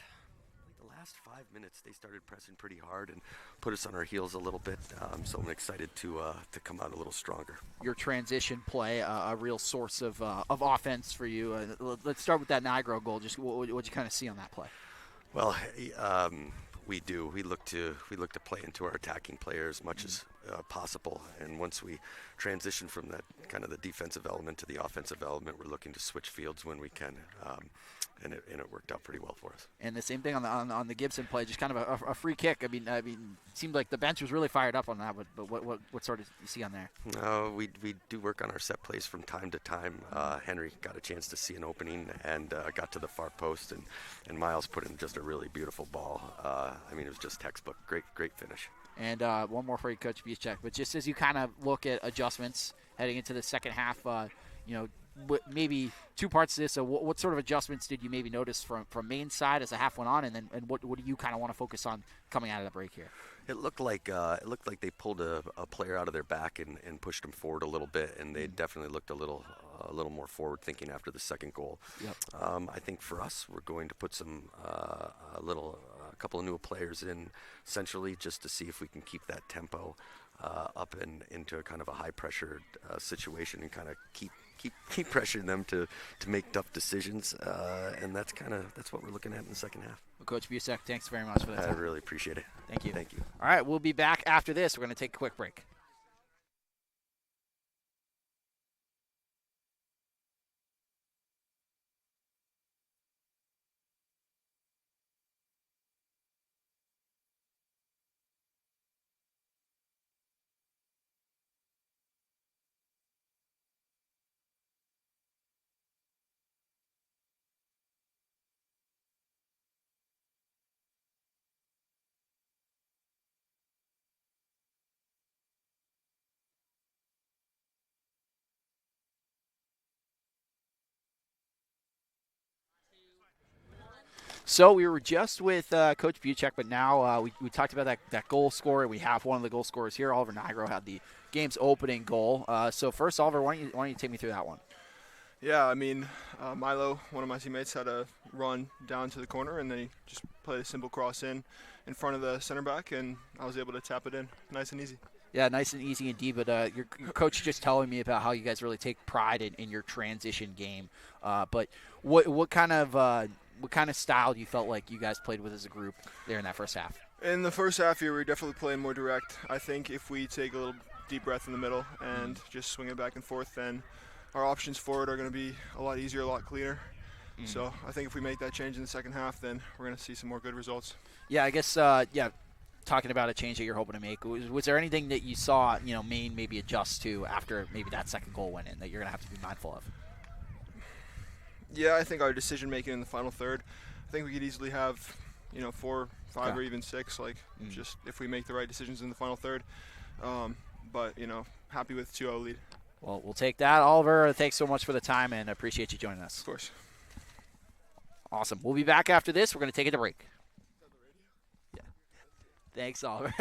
[SPEAKER 2] 5 minutes. They started pressing pretty hard and put us on our heels a little bit. So I'm excited to come out a little stronger.
[SPEAKER 1] Your transition play, a real source of offense for you. Let's start with that Nigro goal. Just what you kind of see on that play?
[SPEAKER 2] Well, we do. We look to play into our attacking player as much as possible. And once we transition from that kind of the defensive element to the offensive element, we're looking to switch fields when we can. And it worked out pretty well for us.
[SPEAKER 1] And the same thing on the Gibson play, just kind of a free kick. I mean, it seemed like the bench was really fired up on that. But what sort of you see on there?
[SPEAKER 2] We do work on our set plays from time to time. Henry got a chance to see an opening and got to the far post, and Miles put in just a really beautiful ball. I mean, it was just textbook. Great finish.
[SPEAKER 1] And one more for you, Coach Buchek. But just as you kind of look at adjustments heading into the second half, maybe two parts to this. So what sort of adjustments did you maybe notice from Maine's side as the half went on, and what do you kind of want to focus on coming out of the break here?
[SPEAKER 2] It looked like they pulled a player out of their back and pushed him forward a little bit, and they definitely looked a little more forward thinking after the second goal.
[SPEAKER 1] Yep.
[SPEAKER 2] I think for us, we're going to put a couple of new players in centrally just to see if we can keep that tempo up and into a kind of a high pressure situation and kind of keep pressuring them to make tough decisions, and that's what we're looking at in the second half.
[SPEAKER 1] Well, Coach Buchek, thanks very much for that.
[SPEAKER 2] I really appreciate it.
[SPEAKER 1] Thank you.
[SPEAKER 2] Thank you.
[SPEAKER 1] All right, we'll be back after this. We're going to take a quick break. So we were just with Coach Buchek, but now we talked about that goal scorer. We have one of the goal scorers here. Oliver Nigro had the game's opening goal. So first, Oliver, why don't you take me through that one?
[SPEAKER 3] Yeah, I mean, Milo, one of my teammates, had a run down to the corner, and then he just played a simple cross in front of the center back, and I was able to tap it in, nice and easy.
[SPEAKER 1] Yeah, nice and easy indeed. But your coach just telling me about how you guys really take pride in your transition game. But what kind of style do you felt like you guys played with as a group there in that first half?
[SPEAKER 3] In the first half here, we were definitely playing more direct. I think if we take a little deep breath in the middle and just swing it back and forth, then our options forward are going to be a lot easier, a lot cleaner. So I think if we make that change in the second half, then we're going to see some more good results.
[SPEAKER 1] Yeah, I guess. Talking about a change that you're hoping to make, was there anything that you saw, Maine maybe adjust to after maybe that second goal went in that you're gonna have to be mindful of?
[SPEAKER 3] Yeah, I think our decision making in the final third, I think we could easily have, 4, 5,
[SPEAKER 1] Okay.
[SPEAKER 3] or even 6. Just if we make the right decisions in the final third. But happy with 2-0 lead.
[SPEAKER 1] Well, we'll take that, Oliver. Thanks so much for the time, and appreciate you joining us.
[SPEAKER 3] Of course.
[SPEAKER 1] Awesome. We'll be back after this. We're gonna take a break. Yeah. Thanks, Oliver.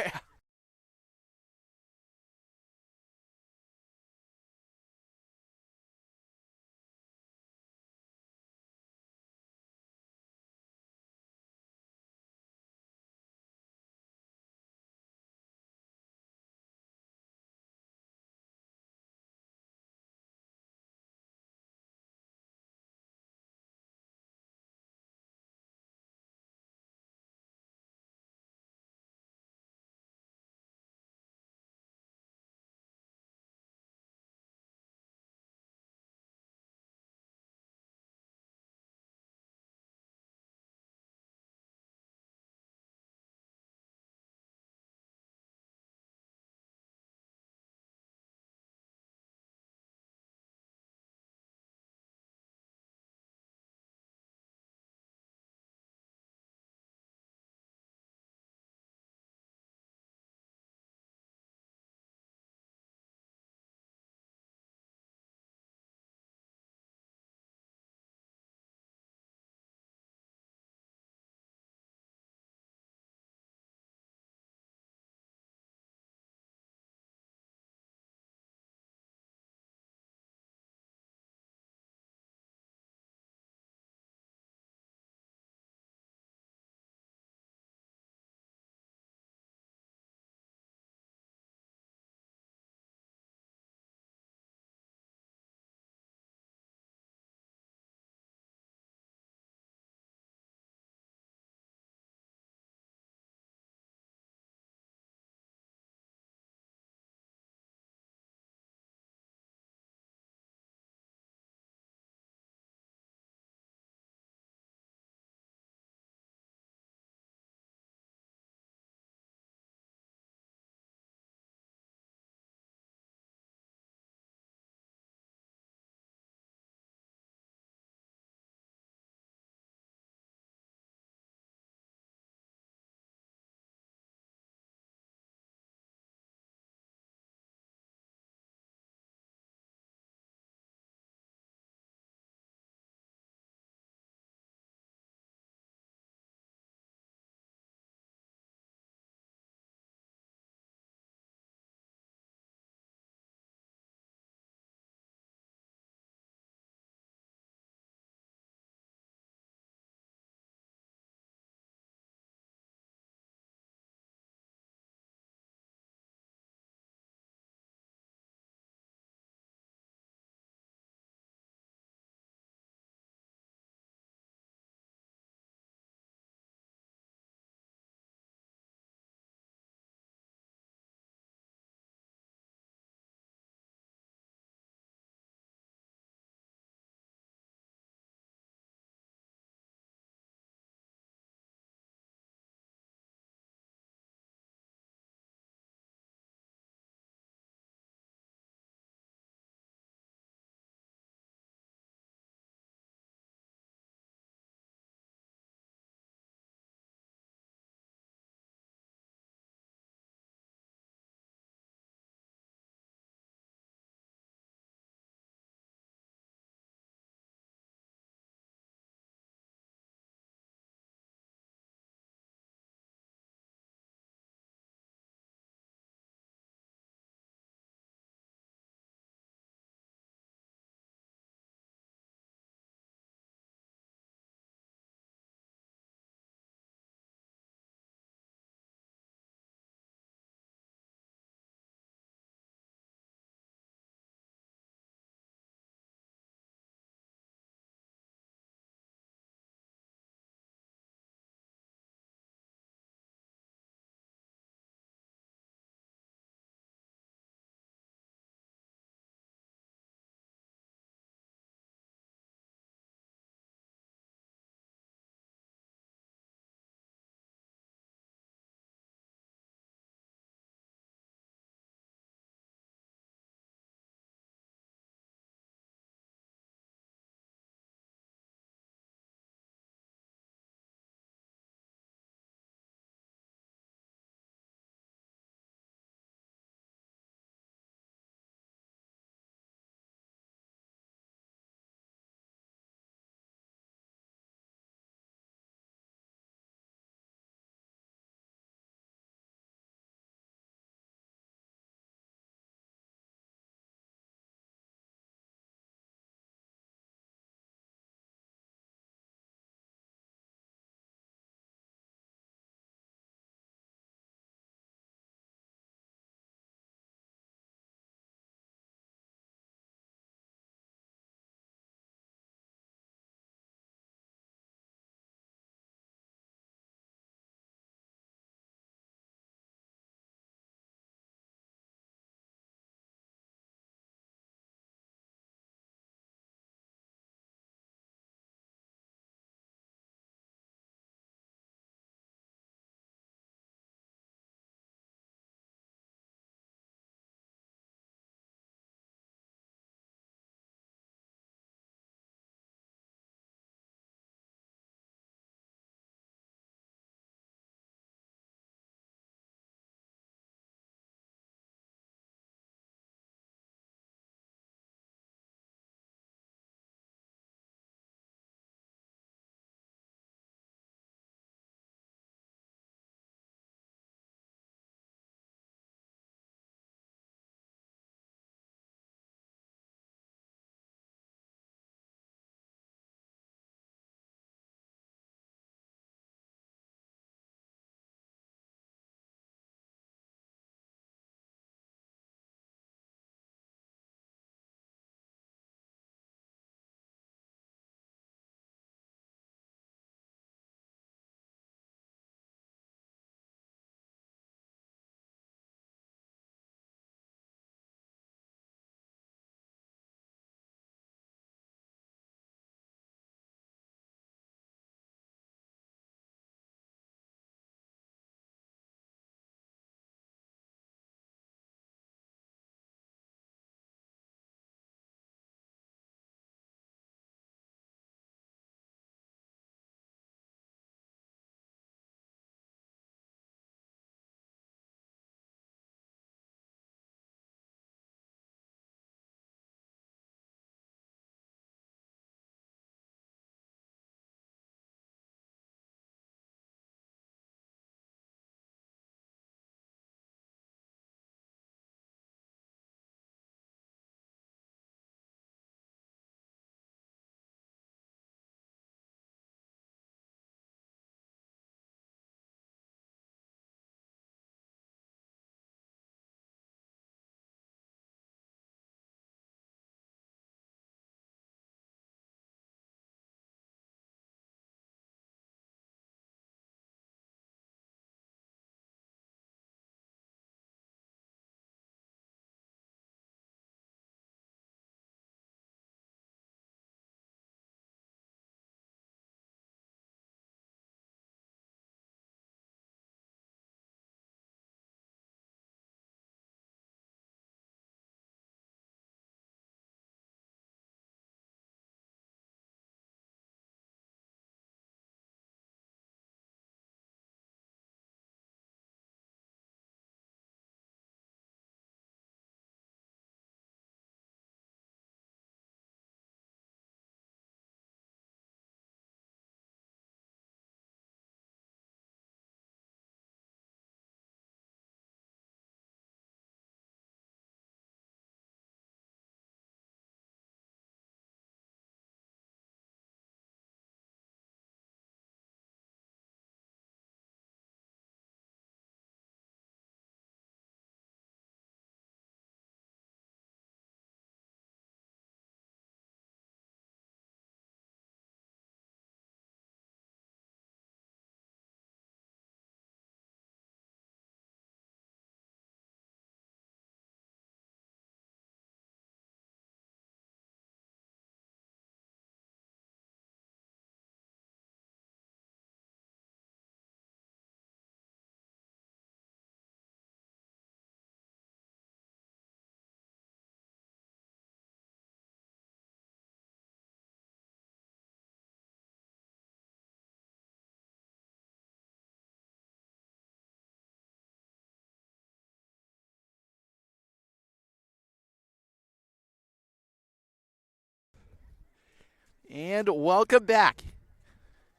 [SPEAKER 1] And welcome back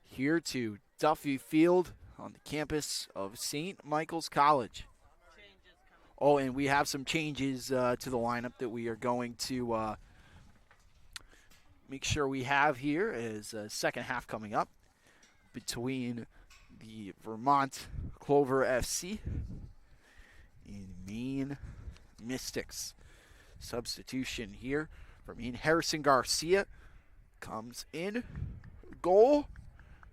[SPEAKER 1] here to Duffy Field on the campus of St. Michael's College. Oh, and we have some changes to the lineup that we are going to make sure we have here as second half coming up between the Vermont Clover FC and Maine Mystics. Substitution here for Maine. Harrison Garcia comes in. Goal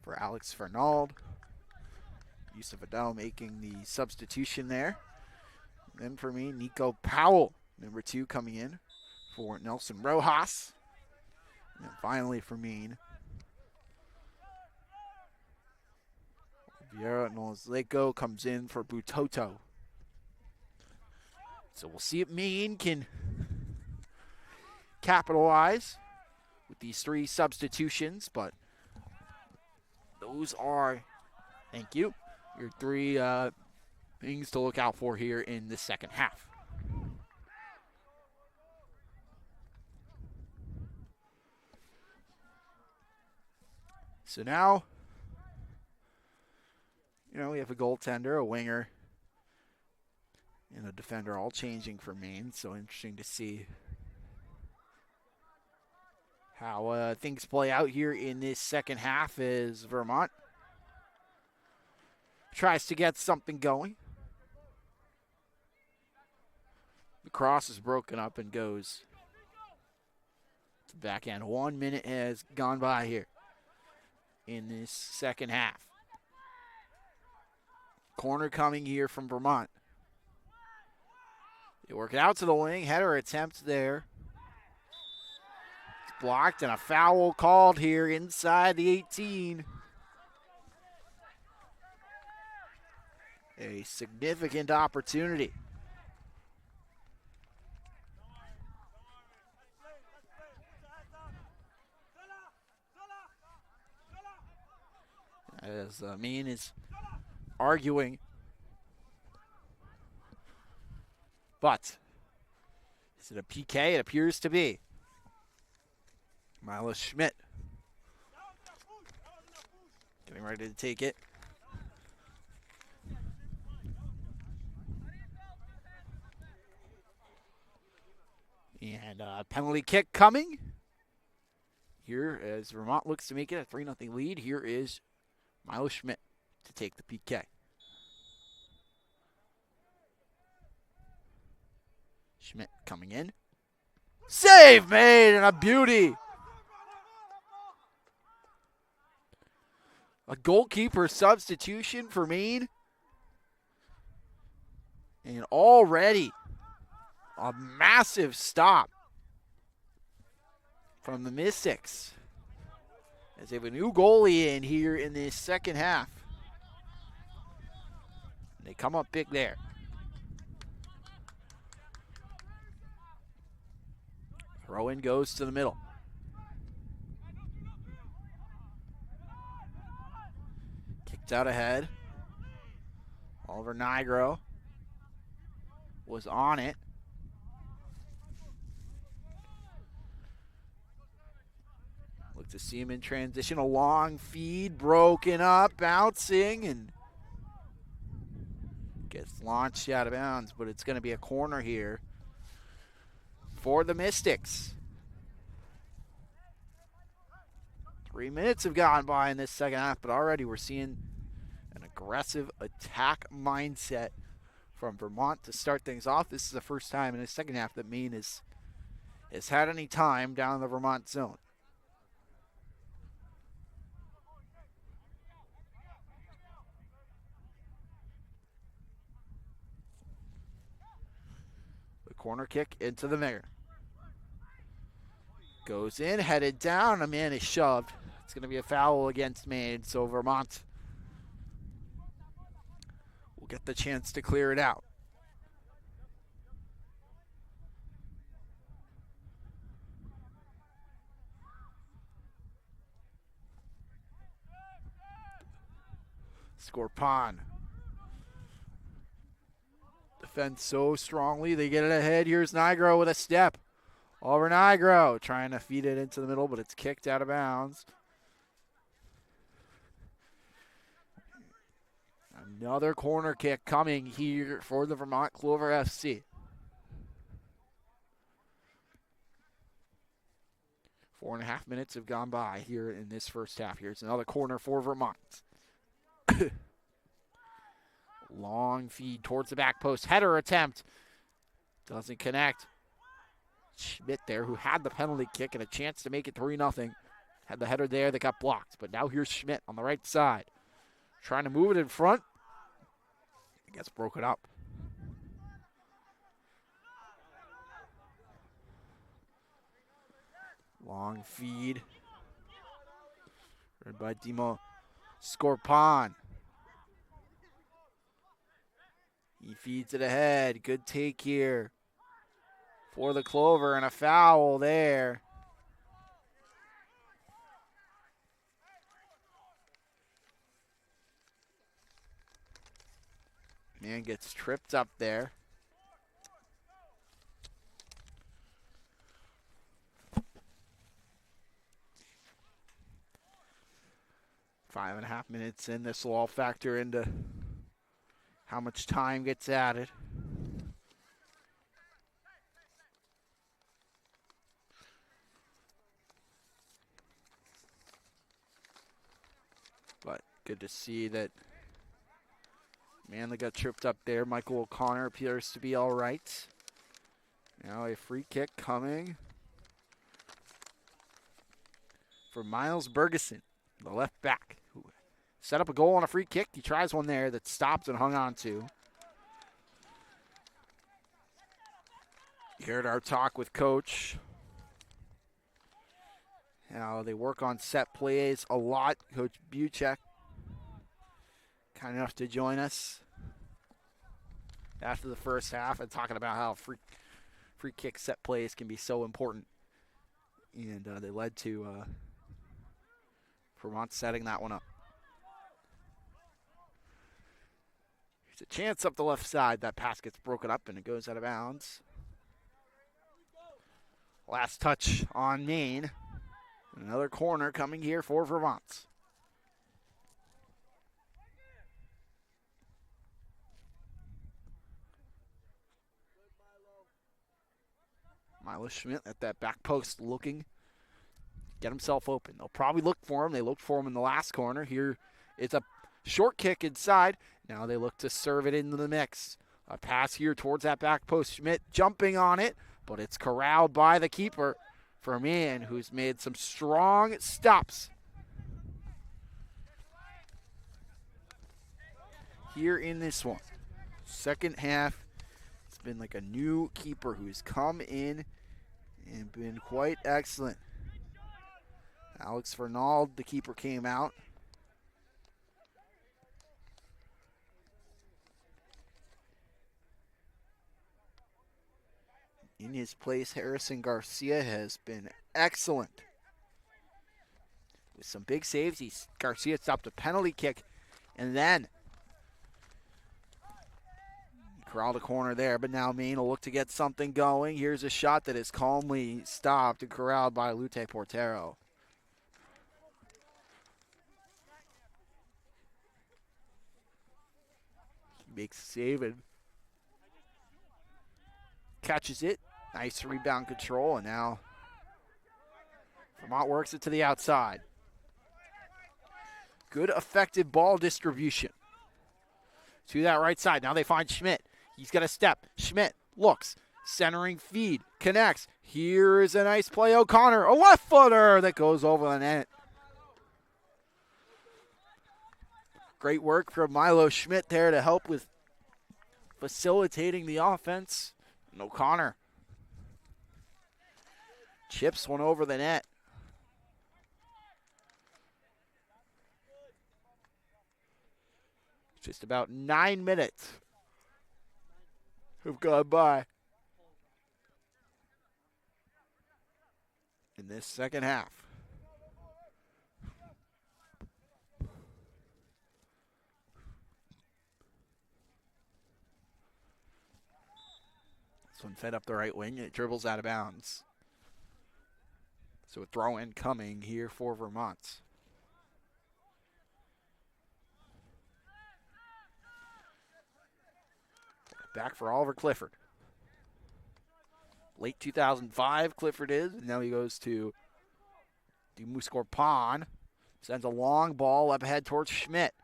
[SPEAKER 1] for Alex Fernald. Yusuf Adel making the substitution there. Then for me, Nico Powell, number 2, coming in for Nelson Rojas. And then finally for Maine, Vieira Nolzleko comes in for Butoto. So we'll see if Maine can capitalize with these 3 substitutions, but those are, thank you, your 3 things to look out for here in the second half. So now, we have a goaltender, a winger, and a defender all changing for Maine. So interesting to see how things play out here in this second half as Vermont tries to get something going. The cross is broken up and goes to the backhand. 1 minute has gone by here in this second half. Corner coming here from Vermont. They work it out to the wing. Header attempt there. It's blocked and a foul called here inside the 18. A significant opportunity. As Maine is arguing. But is it a PK? It appears to be. Milos Schmidt getting ready to take it. And a penalty kick coming here as Vermont looks to make it a 3-0 lead. Here is Milo Schmidt to take the PK. Schmidt coming in. Save made and a beauty. A goalkeeper substitution for Maine. And already a massive stop from the Mystics as they have a new goalie in here in this second half. They come up big there. Throw in goes to the middle. Kicked out ahead. Oliver Nigro was on it. Look to see him in transition. A long feed, broken up, bouncing, and gets launched out of bounds, but it's going to be a corner here for the Mystics. 3 minutes have gone by in this second half, but already we're seeing an aggressive attack mindset from Vermont to start things off. This is the first time in the second half that Maine has had any time down in the Vermont zone. Corner kick into the mirror. Goes in, headed down. A man is shoved. It's going to be a foul against Maine, so Vermont will get the chance to clear it out. Scorpon defends so strongly. They get it ahead. Here's Nigro with a step. Over Nigro, trying to feed it into the middle, but it's kicked out of bounds. Another corner kick coming here for the Vermont Clover FC. 4.5 minutes have gone by here in this first half. Here's another corner for Vermont. Long feed towards the back post. Header attempt. Doesn't connect. Schmidt there, who had the penalty kick and a chance to make it 3-0. Had the header there that got blocked. But now here's Schmidt on the right side. Trying to move it in front. It gets broken up. Long feed. Read by Dimo Scorpon. He feeds it ahead. Good take here for the Clover, and a foul there. Man gets tripped up there. Five and a half minutes in. This will all factor into how much time gets added. But good to see that Manley got tripped up there. Michael O'Connor appears to be all right. Now a free kick coming for Miles Bergeson, the left back, who set up a goal on a free kick. He tries one there that stopped and hung on to. You heard our talk with Coach. How they work on set plays a lot. Coach Buchek, kind enough to join us after the first half and talking about how free kick set plays can be so important. And they led to Vermont setting that one up. There's a chance up the left side. That pass gets broken up and it goes out of bounds. Last touch on Maine. Another corner coming here for Vermont. Milo Schmidt at that back post looking. Get himself open. They'll probably look for him. They looked for him in the last corner. Here it's a short kick inside. Now they look to serve it into the mix. A pass here towards that back post. Schmidt jumping on it, but it's corralled by the keeper for Maine, who's made some strong stops here in this one. Second half, it's been like a new keeper who's come in and been quite excellent. Alex Fernald, the keeper, came out. In his place, Harrison Garcia has been excellent. With some big saves, Garcia stopped a penalty kick, and then he corralled a corner there, but now Maine will look to get something going. Here's a shot that is calmly stopped and corralled by Lute Portero. He makes a save and catches it. Nice rebound control, and now Vermont works it to the outside. Good effective ball distribution to that right side. Now they find Schmidt. He's got a step. Schmidt looks, centering feed, connects. Here is a nice play. O'Connor, a left footer that goes over the net. Great work from Milo Schmidt there to help with facilitating the offense. And O'Connor chips one over the net. Just about 9 minutes have gone by in this second half. This one fed up the right wing. It dribbles out of bounds. So a throw-in coming here for Vermont. Back for Oliver Clifford. Late 2005, Clifford is. And now he goes to Muscorpan. Sends a long ball up ahead towards Schmidt.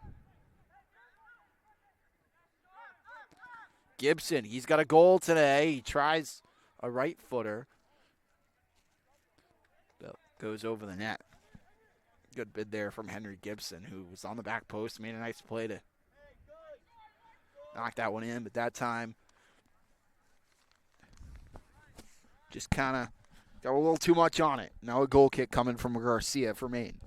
[SPEAKER 1] Gibson, he's got a goal today. He tries a right footer. Goes over the net. Good bid there from Henry Gibson, who was on the back post. Made a nice play to knock that one in, but that time just kind of got a little too much on it. Now a goal kick coming from Garcia for Maine.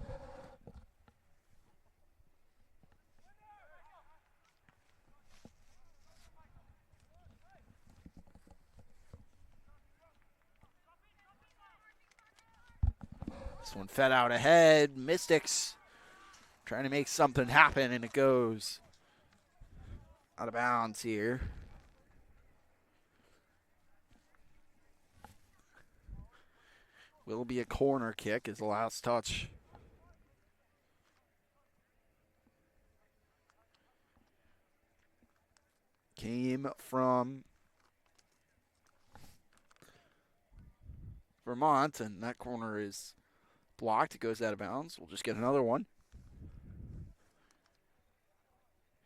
[SPEAKER 1] This one fed out ahead. Mystics trying to make something happen, and it goes out of bounds here. Will be a corner kick as the last touch. Came from Vermont, and that corner is blocked. It goes out of bounds. We'll just get another one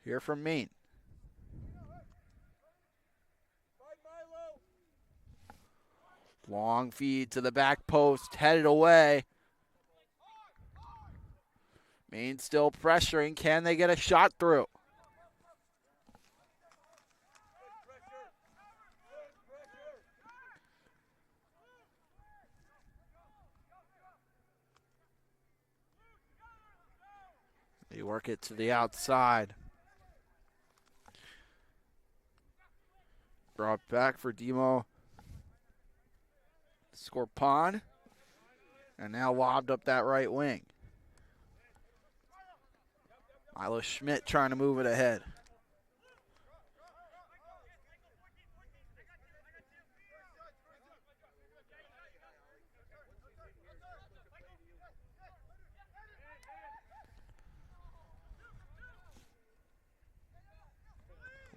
[SPEAKER 1] here from Maine. Long feed to the back post, headed away. Maine still pressuring. Can they get a shot through? They work it to the outside. Brought back for Demo Scorpon. And now lobbed up that right wing. Milo Schmidt trying to move it ahead.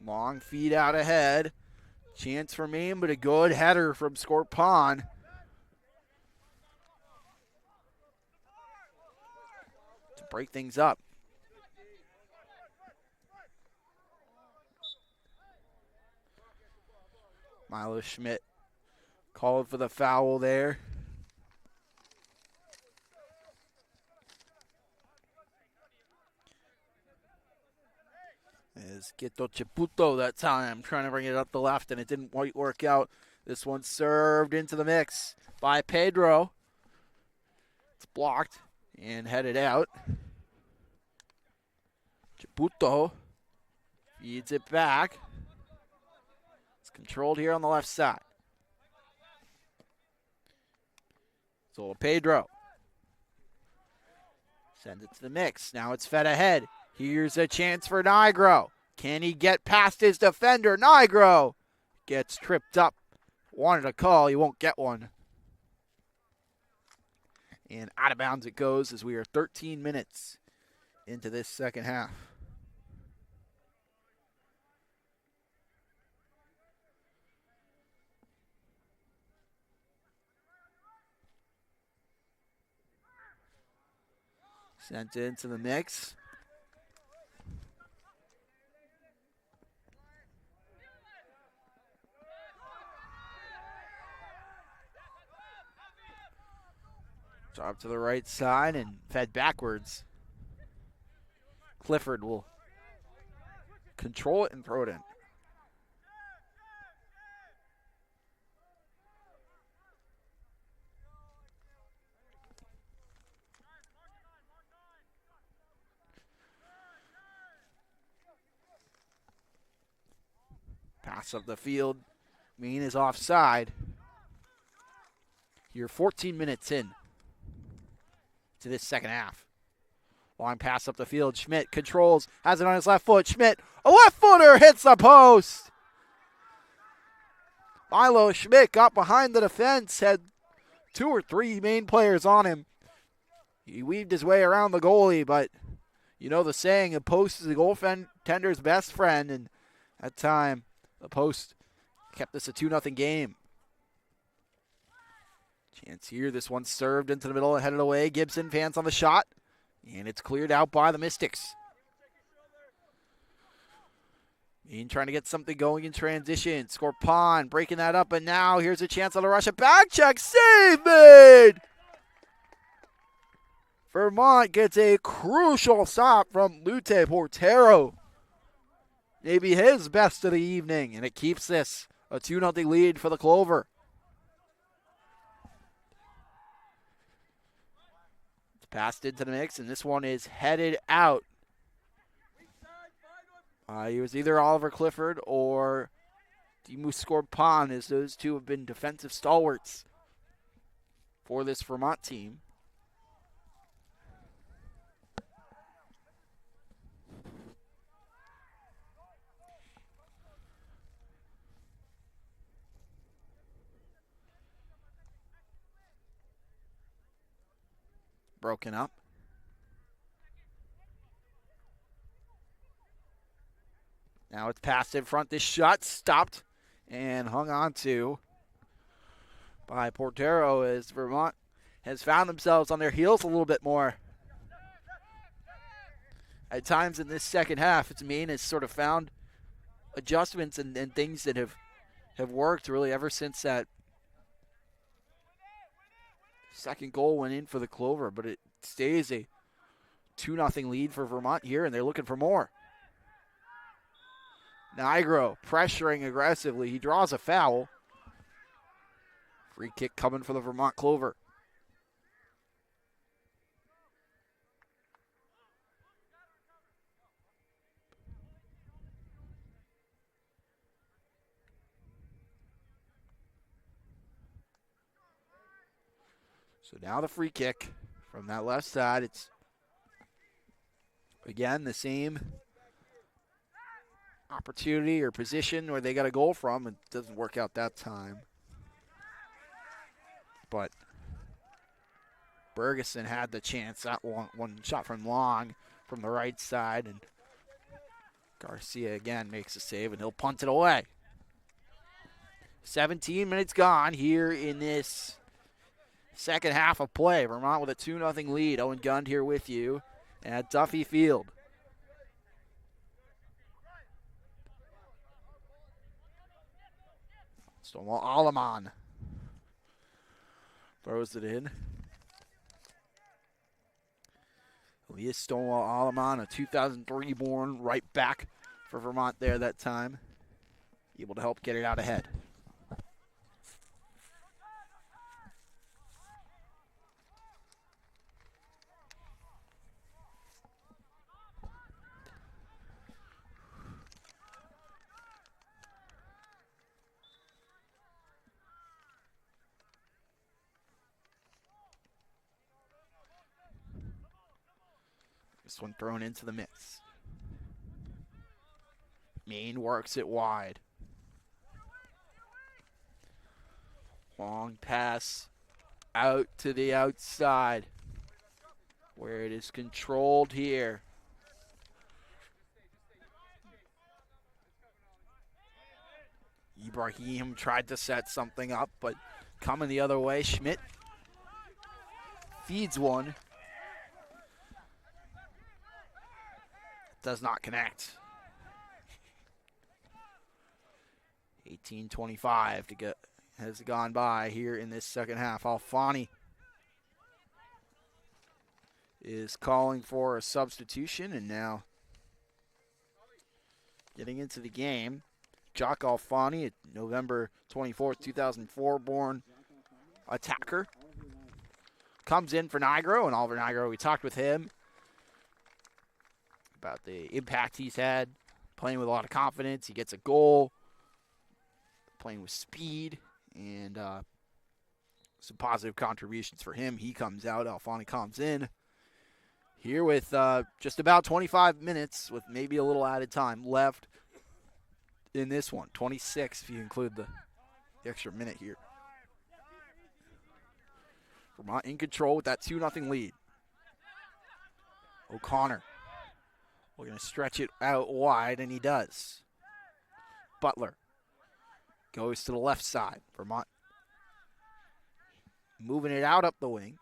[SPEAKER 1] Long feed out ahead. Chance for Maine, but a good header from Scorpon. To break things up. Milo Schmidt called for the foul there. Is Quito Chiputo that time, trying to bring it up the left, and it didn't quite work out. This one served into the mix by Pedro. It's blocked and headed out. Chiputo feeds it back. It's controlled here on the left side. So Pedro sends it to the mix. Now it's fed ahead. Here's a chance for Nigro. Can he get past his defender? Nigro gets tripped up. Wanted a call. He won't get one. And out of bounds it goes as we are 13 minutes into this second half. Sent into the mix. Drop to the right side and fed backwards. Clifford will control it and throw it in. Pass up the field. Maine is offside. You're 14 minutes in to this second half. Long pass up the field. Schmidt controls, has it on his left foot. Schmidt, a left footer, hits the post. Milo Schmidt got behind the defense, had 2 or 3 Maine players on him. He weaved his way around the goalie, but you know the saying, a post is the goaltender's best friend, and at time, the post kept this a 2-0 game. Chance here, this one served into the middle and headed away. Gibson pants on the shot, and it's cleared out by the Mystics. Maine trying to get something going in transition. Scorpon breaking that up, and now here's a chance on the rush. A back check, save made! Vermont gets a crucial stop from Lute Portero. Maybe his best of the evening, and it keeps this a 2-0 lead for the Clover. It's passed into the mix, and this one is headed out. He was either Oliver Clifford or Dimu Scorpon, as those two have been defensive stalwarts for this Vermont team. Broken up. Now it's passed in front. This shot stopped and hung on to by Portero as Vermont has found themselves on their heels a little bit more. At times in this second half, it's Maine has sort of found adjustments and things that have worked really ever since that second goal went in for the Clover, but it stays a 2-0 lead for Vermont here, and they're looking for more. Nigro pressuring aggressively. He draws a foul. Free kick coming for the Vermont Clover. So now the free kick from that left side. It's, again, the same opportunity or position where they got a goal from. It doesn't work out that time. But Bergeson had the chance. That one shot from long from the right side. And Garcia again makes a save, and he'll punt it away. 17 minutes gone here in this second half of play. Vermont with a 2-0 lead. Owen Gund here with you at Duffy Field. Stonewall Alaman throws it in. Elias Stonewall Alaman, a 2003 born right back for Vermont there that time. Able to help get it out ahead. This one thrown into the mix. Maine works it wide. Long pass out to the outside, where it is controlled here. Ibrahim tried to set something up, but coming the other way, Schmidt feeds one. Does not connect. 18:25 to get has gone by here in this second half. Alfani is calling for a substitution, and now getting into the game. Jock Alfani, November 24th, 2004 born attacker, comes in for Nigro, and Oliver Nigro, we talked with him about the impact he's had, playing with a lot of confidence. He gets a goal, playing with speed, and some positive contributions for him. He comes out, Alfani comes in. Here with just about 25 minutes, with maybe a little added time left in this one. 26 if you include the extra minute here. Vermont in control with that 2-0 lead. O'Connor. We're going to stretch it out wide, and he does. Butler goes to the left side. Vermont moving it out up the wing.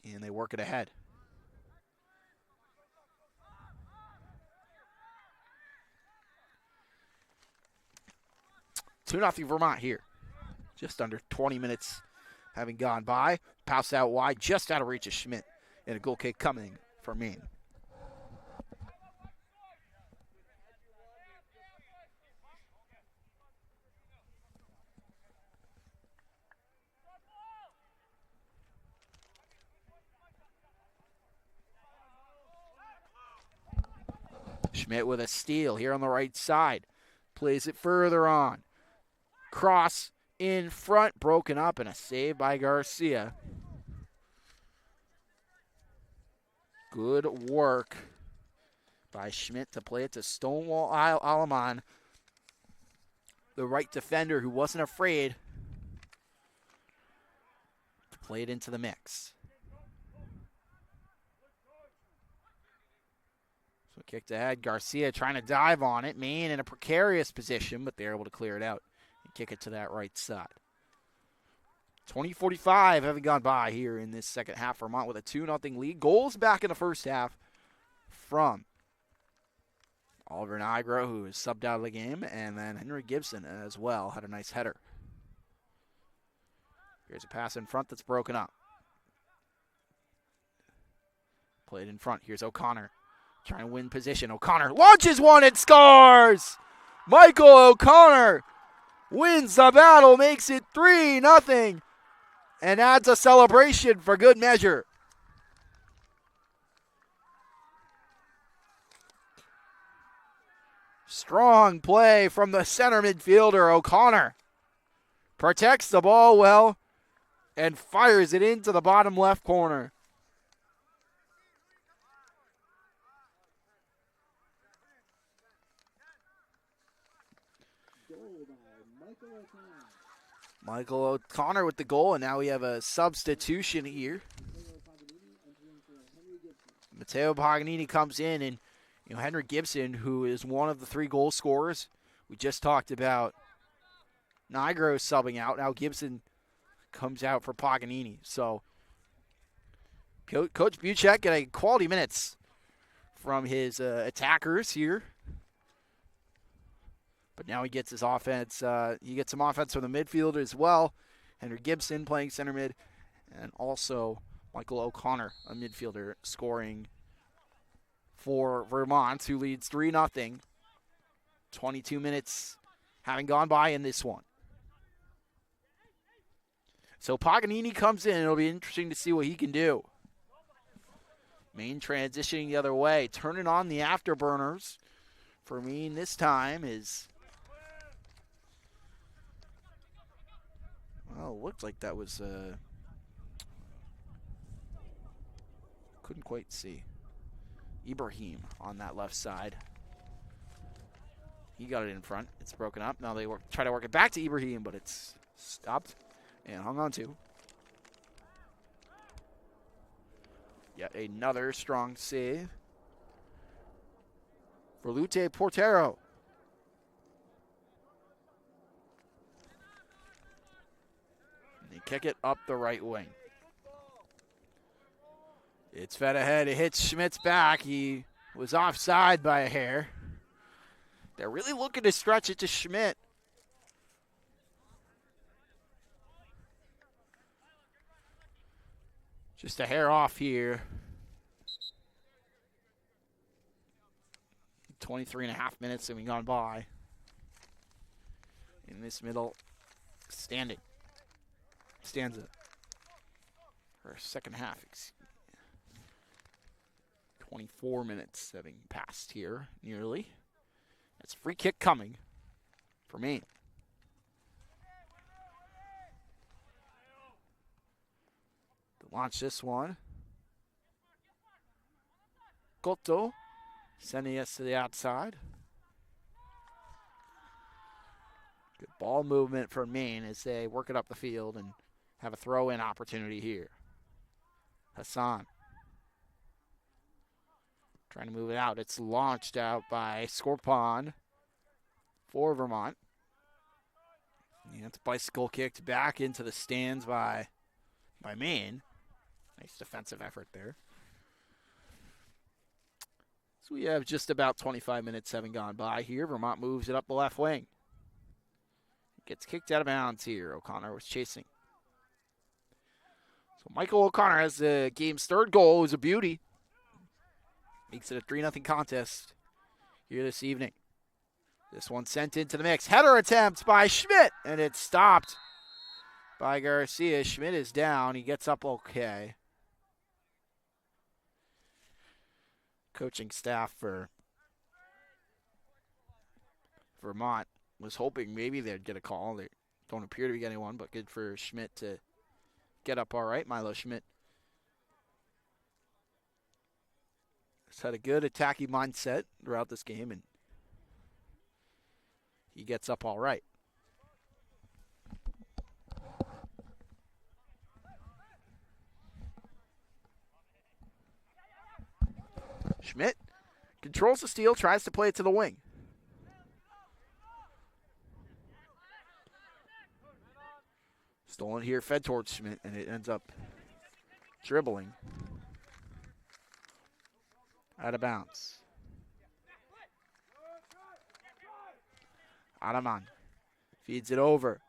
[SPEAKER 1] And they work it ahead. Two 2-0 Vermont here. Just under 20 minutes having gone by. Pass out wide, just out of reach of Schmidt. And a goal kick coming for Maine. Schmidt with a steal here on the right side. Plays it further on. Cross in front, broken up, and a save by Garcia. Good work by Schmidt to play it to Stonewall Alaman, the right defender who wasn't afraid to play it into the mix. So kicked ahead. Garcia trying to dive on it. Maine in a precarious position, but they're able to clear it out and kick it to that right side. 20:45 having gone by here in this second half. Vermont with a 2-0 lead. Goals back in the first half from Oliver Nigro, who is subbed out of the game, and then Henry Gibson as well had a nice header. Here's a pass in front that's broken up. Played in front. Here's O'Connor trying to win position. O'Connor launches one and scores! Michael O'Connor wins the battle, makes it 3-0. And adds a celebration for good measure. Strong play from the center midfielder, O'Connor. Protects the ball well and fires it into the bottom left corner. Michael O'Connor with the goal, and now we have a substitution here. Matteo Paganini comes in, and Henry Gibson, who is one of the 3 goal scorers. We just talked about Nigro subbing out. Now Gibson comes out for Paganini. So Coach Buchek getting quality minutes from his attackers here. But now he gets his offense. He gets some offense from the midfielder as well. Henry Gibson playing center mid. And also Michael O'Connor, a midfielder, scoring for Vermont, who leads 3-0. 22 minutes having gone by in this one. So Paganini comes in. It'll be interesting to see what he can do. Maine transitioning the other way. Turning on the afterburners for Maine this time is... Well, it looked like that was... couldn't quite see. Ibrahim on that left side. He got it in front. It's broken up. Now they try to work it back to Ibrahim, but it's stopped and hung on to. Yet another strong save for Lute Portero. They kick it up the right wing. It's fed ahead. It hits Schmidt's back. He was offside by a hair. They're really looking to stretch it to Schmidt. Just a hair off here. 23.5 minutes having gone by. In this middle stanza. Or second half. 24 minutes having passed here, nearly. It's a free kick coming for Maine. To launch this one. Cotto sending us to the outside. Good ball movement for Maine as they work it up the field and have a throw-in opportunity here. Hassan trying to move it out. It's launched out by Scorpon for Vermont. And it's bicycle kicked back into the stands by Maine. Nice defensive effort there. So we have just about 25 minutes having gone by here. Vermont moves it up the left wing. Gets kicked out of bounds here. O'Connor was chasing. So Michael O'Connor has the game's third goal. It was a beauty. Makes it a 3-0 contest here this evening. This one sent into the mix. Header attempt by Schmidt, and it's stopped by Garcia. Schmidt is down. He gets up okay. Coaching staff for Vermont was hoping maybe they'd get a call. They don't appear to be getting one, but good for Schmidt to get up all right. Milo Schmidt has had a good attacking mindset throughout this game, and he gets up all right. Schmidt controls the steal, tries to play it to the wing. Stolen here, fed towards Schmidt, and it ends up dribbling out of bounds. Adaman feeds it over.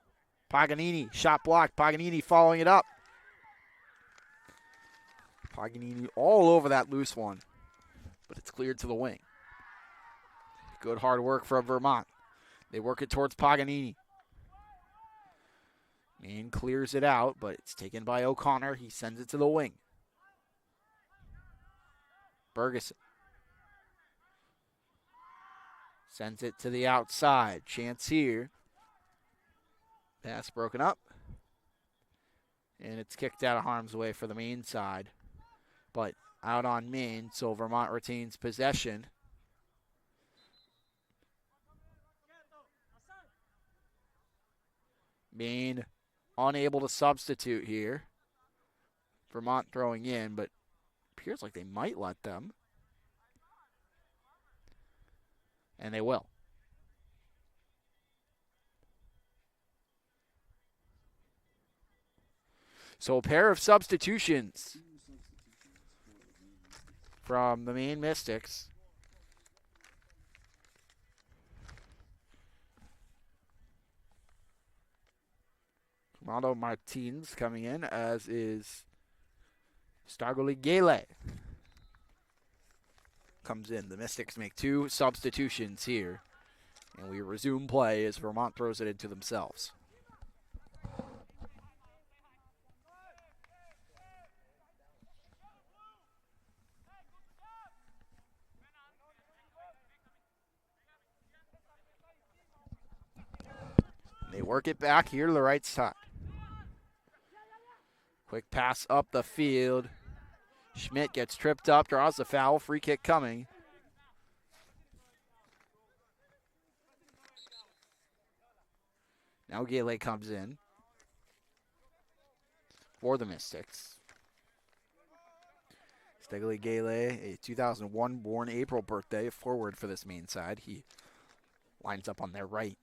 [SPEAKER 1] Paganini, shot blocked. Paganini following it up. Paganini all over that loose one, but it's cleared to the wing. Good hard work from Vermont. They work it towards Paganini. Maine clears it out, but it's taken by O'Connor. He sends it to the wing. Bergeson sends it to the outside. Chance here. Pass broken up. And it's kicked out of harm's way for the Maine side. But out on Maine, so Vermont retains possession. Maine unable to substitute here. Vermont throwing in, but appears like they might let them. And they will. So a pair of substitutions from the Maine Mystics. Ronaldo Martins coming in, as is Stargoli Gale. Comes in. The Mystics make two substitutions here. And we resume play as Vermont throws it into themselves. They work it back here to the right side. Quick pass up the field. Schmidt gets tripped up, draws the foul, free kick coming. Now Gale comes in for the Mystics. Stegli Gale, a 2001 born April birthday, forward for this Maine side. He lines up on their right.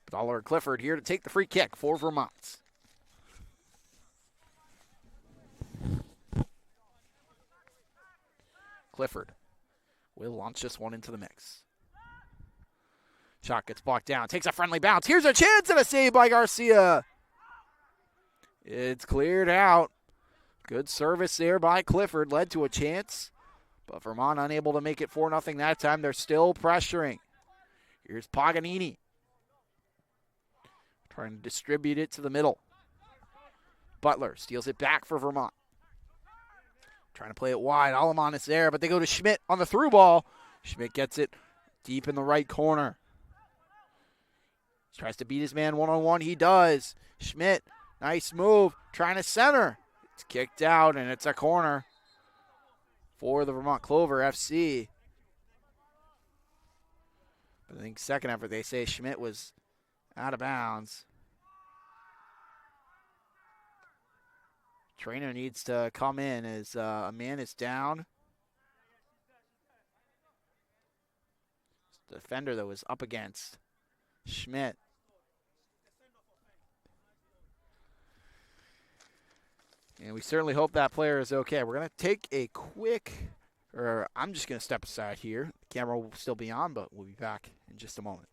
[SPEAKER 1] Dollar Clifford here to take the free kick for Vermont. Clifford will launch this one into the mix. Shot gets blocked down. Takes a friendly bounce. Here's a chance and a save by Garcia. It's cleared out. Good service there by Clifford. Led to a chance. But Vermont unable to make it 4-0 that time. They're still pressuring. Here's Paganini. Trying to distribute it to the middle. Butler steals it back for Vermont. Trying to play it wide. Alaman is there, but they go to Schmidt on the through ball. Schmidt gets it deep in the right corner. He tries to beat his man one-on-one. He does. Schmidt, nice move. Trying to center. It's kicked out, and it's a corner for the Vermont Clover FC. But I think second effort, they say Schmidt was out of bounds. Trainer needs to come in as a man is down. The defender that was up against Schmidt. And we certainly hope that player is okay. We're going to take a quick, or I'm just going to step aside here. The camera will still be on, but we'll be back in just a moment.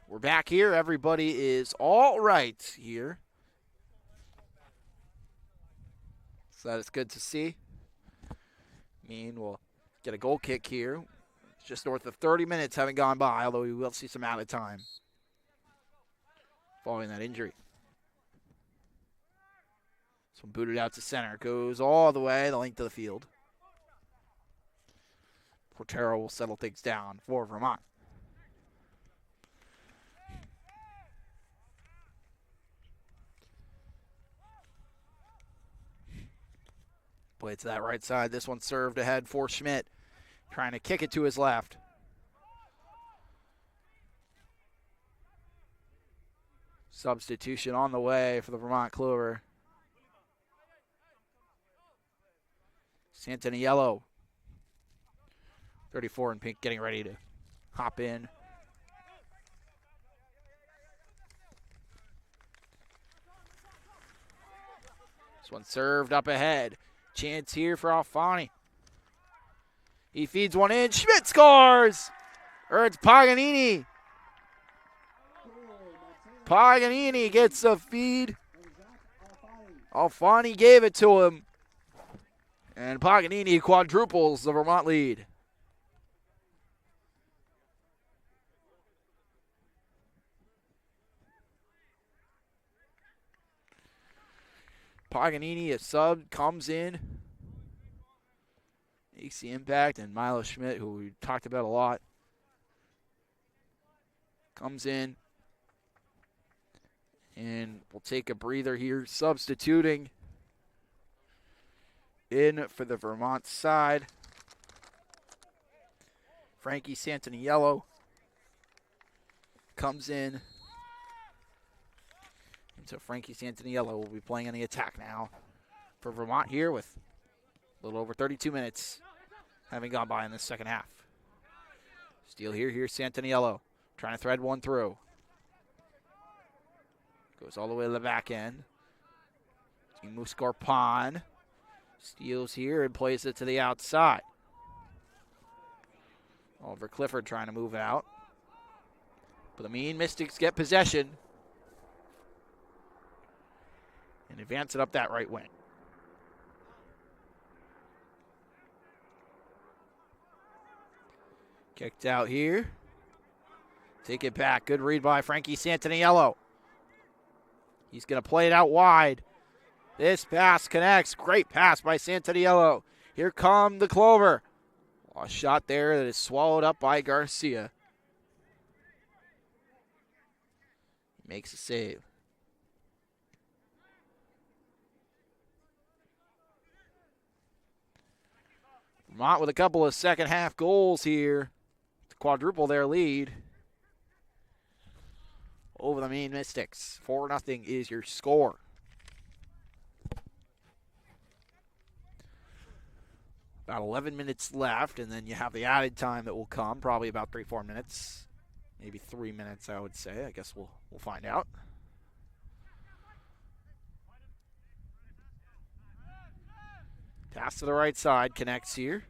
[SPEAKER 1] We're back here. Everybody is all right here. So that is good to see. Maine will get a goal kick here. It's just north of 30 minutes having gone by, although we will see some out of time following that injury. So booted out to center. Goes all the way, the length of the field. Portero will settle things down for Vermont. Play to that right side. This one served ahead for Schmidt. Trying to kick it to his left. Substitution on the way for the Vermont Clover. Santaniello, 34 in pink, getting ready to hop in. This one served up ahead. Chance here for Alfani. He feeds one in. Schmidt scores! Or it's Paganini. Paganini gets a feed. Alfani gave it to him. And Paganini quadruples the Vermont lead. Paganini, a sub, comes in. Makes the impact. And Milo Schmidt, who we talked about a lot, comes in. And we'll take a breather here. Substituting in for the Vermont side. Frankie Santaniello comes in. And so Frankie Santaniello will be playing on the attack now for Vermont here with a little over 32 minutes having gone by in the second half. Steal here. Here's Santaniello trying to thread one through. Goes all the way to the back end. Muscorpan steals here and plays it to the outside. Oliver Clifford trying to move out. But the Maine Mystics get possession and advance it up that right wing. Kicked out here. Take it back. Good read by Frankie Santaniello. He's going to play it out wide. This pass connects. Great pass by Santaniello. Here come the Clover. A shot there that is swallowed up by Garcia. Makes a save. Vermont with a couple of second half goals here to quadruple their lead over the Maine Mystics. 4-0 is your score. About 11 minutes left, and then you have the added time that will come, probably about 3-4 minutes, Maybe 3 minutes, I would say. I guess we'll find out. Pass to the right side, connects here.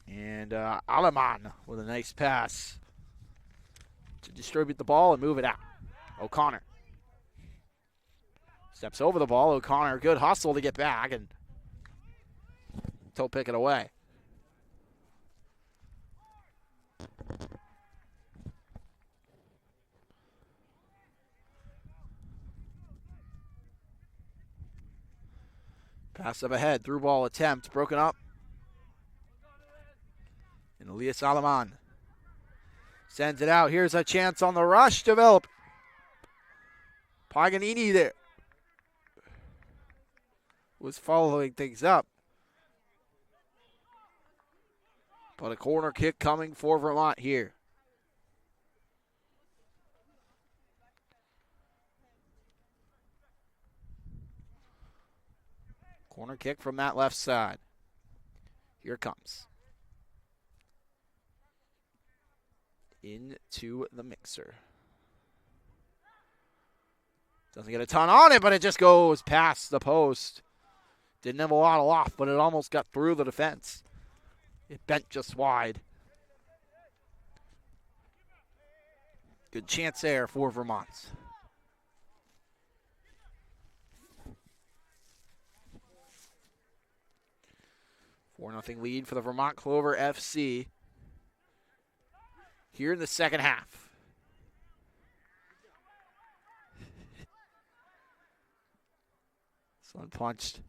[SPEAKER 1] And Aleman with a nice pass to distribute the ball and move it out. O'Connor steps over the ball. O'Connor, good hustle to get back, and he'll pick it away. Pass up ahead, through ball attempt, broken up. And Elias Aleman sends it out. Here's a chance on the rush, develop. Paganini there was following things up. But a corner kick coming for Vermont here. Corner kick from that left side. Here it comes. Into the mixer. Doesn't get a ton on it, but it just goes past the post. Didn't have a lot of loft, but it almost got through the defense. It bent just wide. Good chance there for Vermont. 4-0 lead for the Vermont Clover FC here in the second half. Sun punched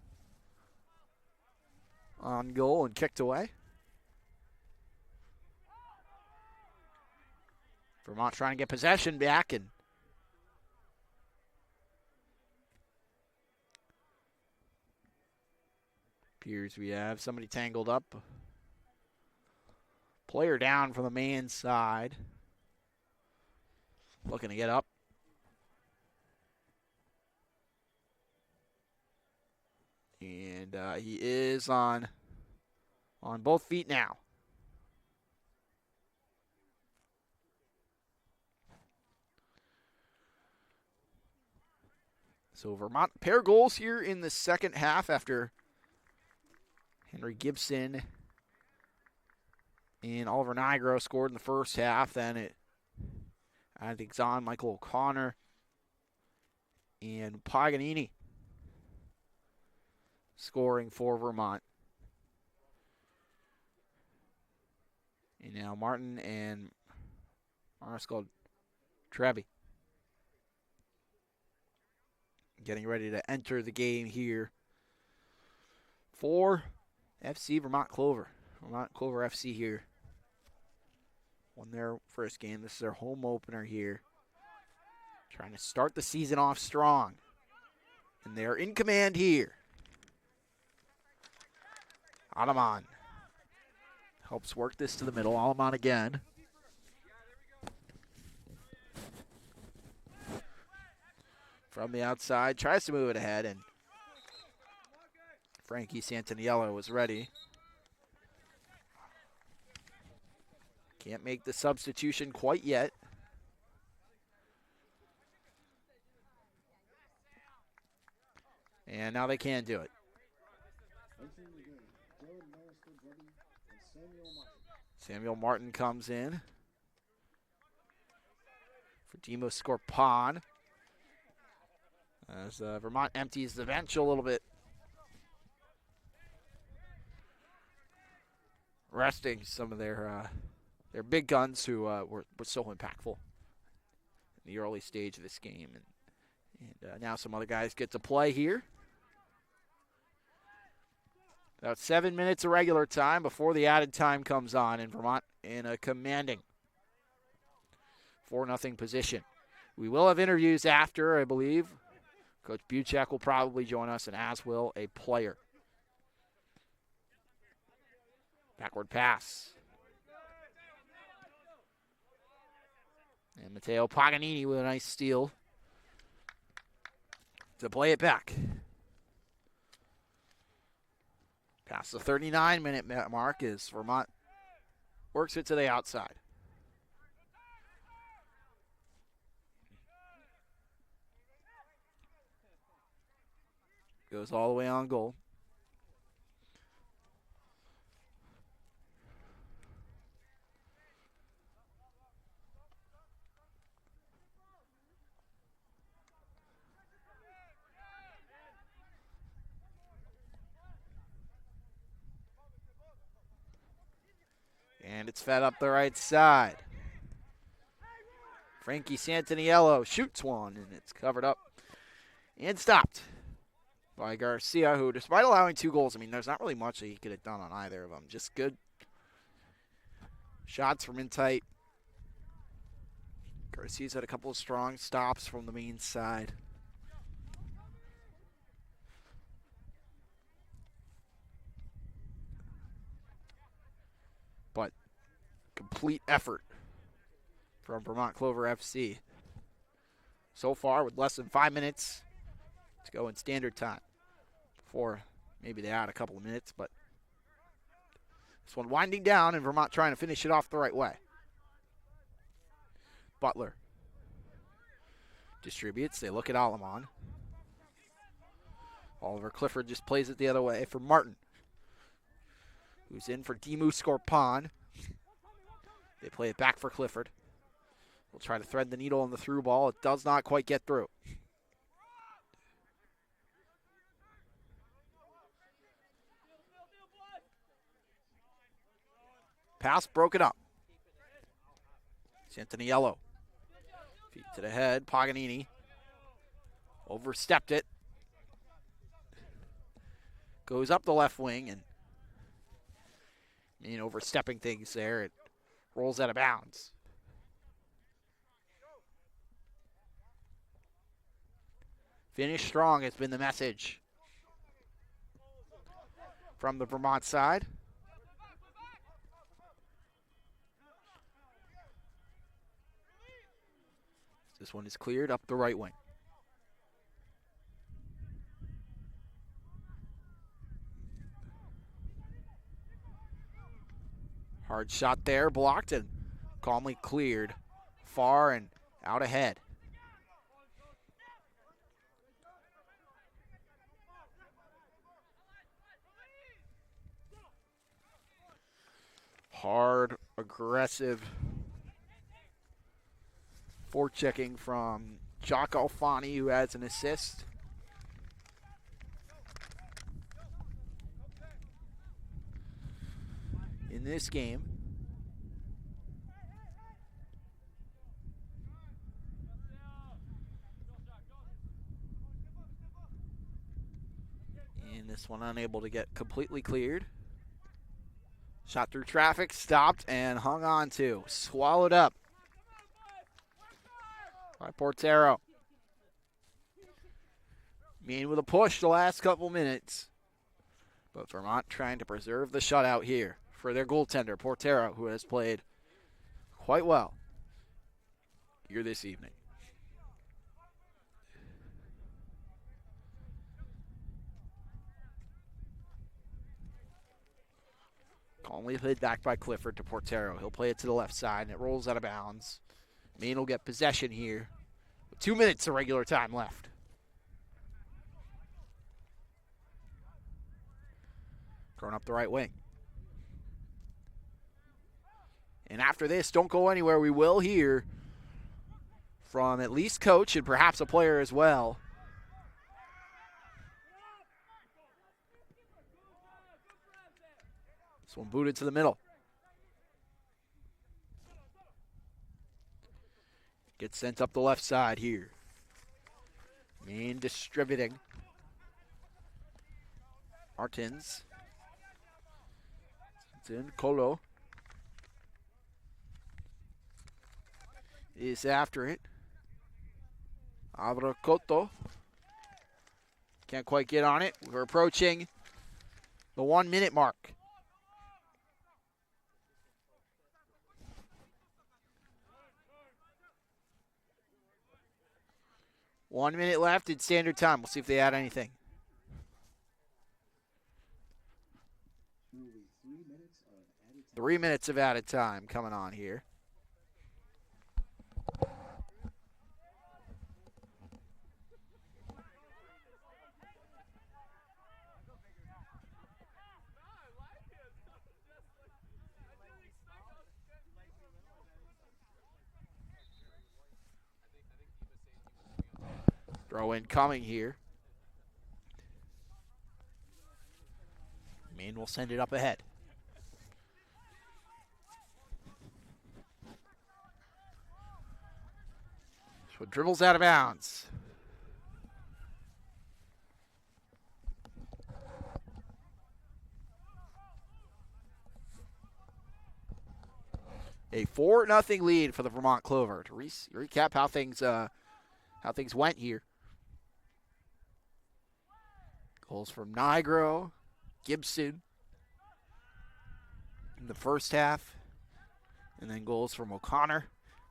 [SPEAKER 1] on goal and kicked away. Vermont trying to get possession back, and appears we have somebody tangled up. Player down from the Maine side. Looking to get up. And he is on both feet now. So Vermont pair goals here in the second half after Henry Gibson and Oliver Nigro scored in the first half. Then I think it's on Michael O'Connor and Paganini scoring for Vermont. And now Martin and Mariscal Trevi getting ready to enter the game here for FC Vermont Clover. Vermont Clover FC here won their first game. This is their home opener here. Trying to start the season off strong. And they're in command here. Aleman helps work this to the middle. Aleman again. From the outside, tries to move it ahead, and Frankie Santaniello was ready. Can't make the substitution quite yet. And now they can do it. Samuel Martin comes in for Dimo Scorpon. As Vermont empties the bench a little bit. Resting some of their big guns who were so impactful in the early stage of this game. And now some other guys get to play here. About 7 minutes of regular time before the added time comes on, and Vermont in a commanding 4-0 position. We will have interviews after, I believe. Coach Buchek will probably join us, and as will a player. Backward pass. And Matteo Paganini with a nice steal to play it back. Past the 39-minute mark as Vermont works it to the outside. Goes all the way on goal. And it's fed up the right side. Frankie Santaniello shoots one, and it's covered up and stopped by Garcia, who, despite allowing 2 goals, I mean, there's not really much that he could have done on either of them. Just good shots from in tight. Garcia's had a couple of strong stops from the Maine side. But complete effort from Vermont Clover FC so far, with less than 5 minutes to go in standard time. Before maybe they add a couple of minutes, but this one winding down and Vermont trying to finish it off the right way. Butler distributes. They look at Alamon. Oliver Clifford just plays it the other way for Martin, who's in for Dimu Scorpon. They play it back for Clifford. We'll try to thread the needle on the through ball. It does not quite get through. Pass broken up. Santaniello. Feet to the head. Paganini overstepped it. Goes up the left wing, and overstepping things there. It rolls out of bounds. Finish strong has been the message from the Vermont side. This one is cleared up the right wing. Hard shot there, blocked and calmly cleared far and out ahead. Hard, aggressive forechecking from Jock Alfani, who adds an assist. In this game. And this one unable to get completely cleared. Shot through traffic, stopped, and hung on to. Swallowed up by Portero. Maine with a push the last couple minutes. But Vermont trying to preserve the shutout here for their goaltender, Portero, who has played quite well here this evening. Calmly played back by Clifford to Portero. He'll play it to the left side, and it rolls out of bounds. Maine will get possession here with 2 minutes of regular time left. Going up the right wing. And after this, don't go anywhere. We will hear from at least coach and perhaps a player as well. This one booted to the middle. Gets sent up the left side here. Maine distributing. Martins. It's in. Colo is after it. Avracoto can't quite get on it. We're approaching the 1 minute mark. One minute left in standard time. We'll see if they add anything. 3 minutes of added time coming on here. Throw in coming here. Maine will send it up ahead. So it dribbles out of bounds. A 4-0 lead for the Vermont Clover. To recap how things went here. Goals from Nigro, Gibson in the first half, and then goals from O'Connor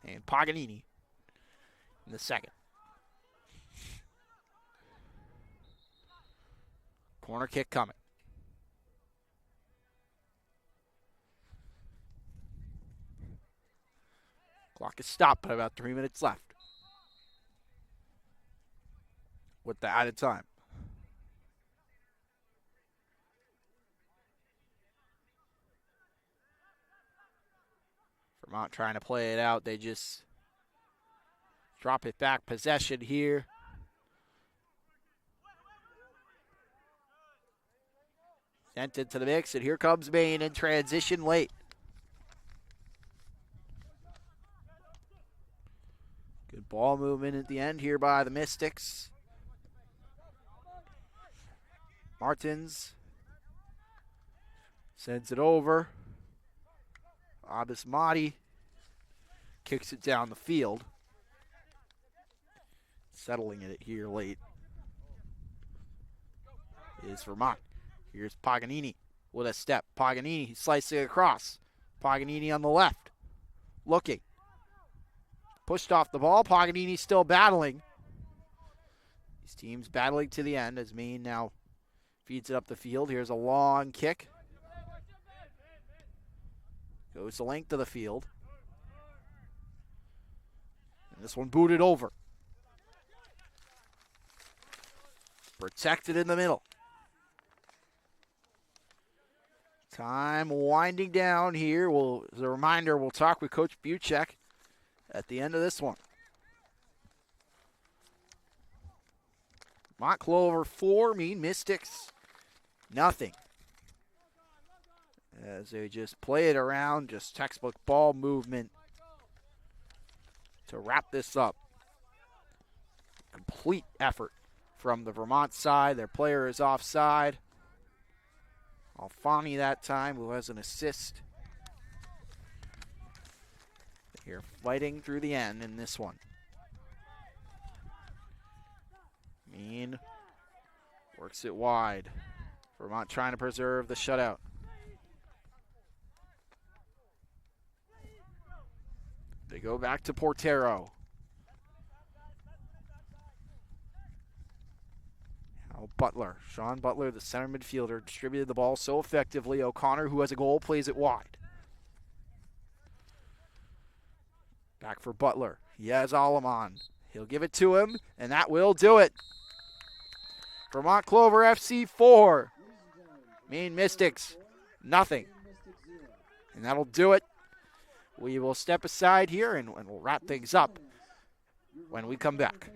[SPEAKER 1] and Paganini in the second. Corner kick coming. Clock is stopped, but about 3 minutes left with the added time. Vermont trying to play it out. They just drop it back. Possession here. Sent into the mix, and here comes Maine in transition late. Good ball movement at the end here by the Mystics. Martins sends it over. Abismati kicks it down the field. Settling it here late is Vermont. Here's Paganini with a step. Paganini slicing across. Paganini on the left. Looking. Pushed off the ball. Paganini still battling. These teams battling to the end as Maine now feeds it up the field. Here's a long kick. Goes the length of the field. And this one booted over. Protected in the middle. Time winding down here. As a reminder, we'll talk with Coach Buchek at the end of this one. Vermont Clover 4, Maine Mystics nothing. As they just play it around, just textbook ball movement to wrap this up. Complete effort from the Vermont side. Their player is offside. Alfani that time, who has an assist. Here fighting through the end in this one. Maine works it wide. Vermont trying to preserve the shutout. They go back to Portero. Now Butler. Sean Butler, the center midfielder, distributed the ball so effectively. O'Connor, who has a goal, plays it wide. Back for Butler. He has Alaman. He'll give it to him, and that will do it. Vermont Clover FC 4. Maine Mystics nothing. And that'll do it. We will step aside here and we'll wrap things up when we come back.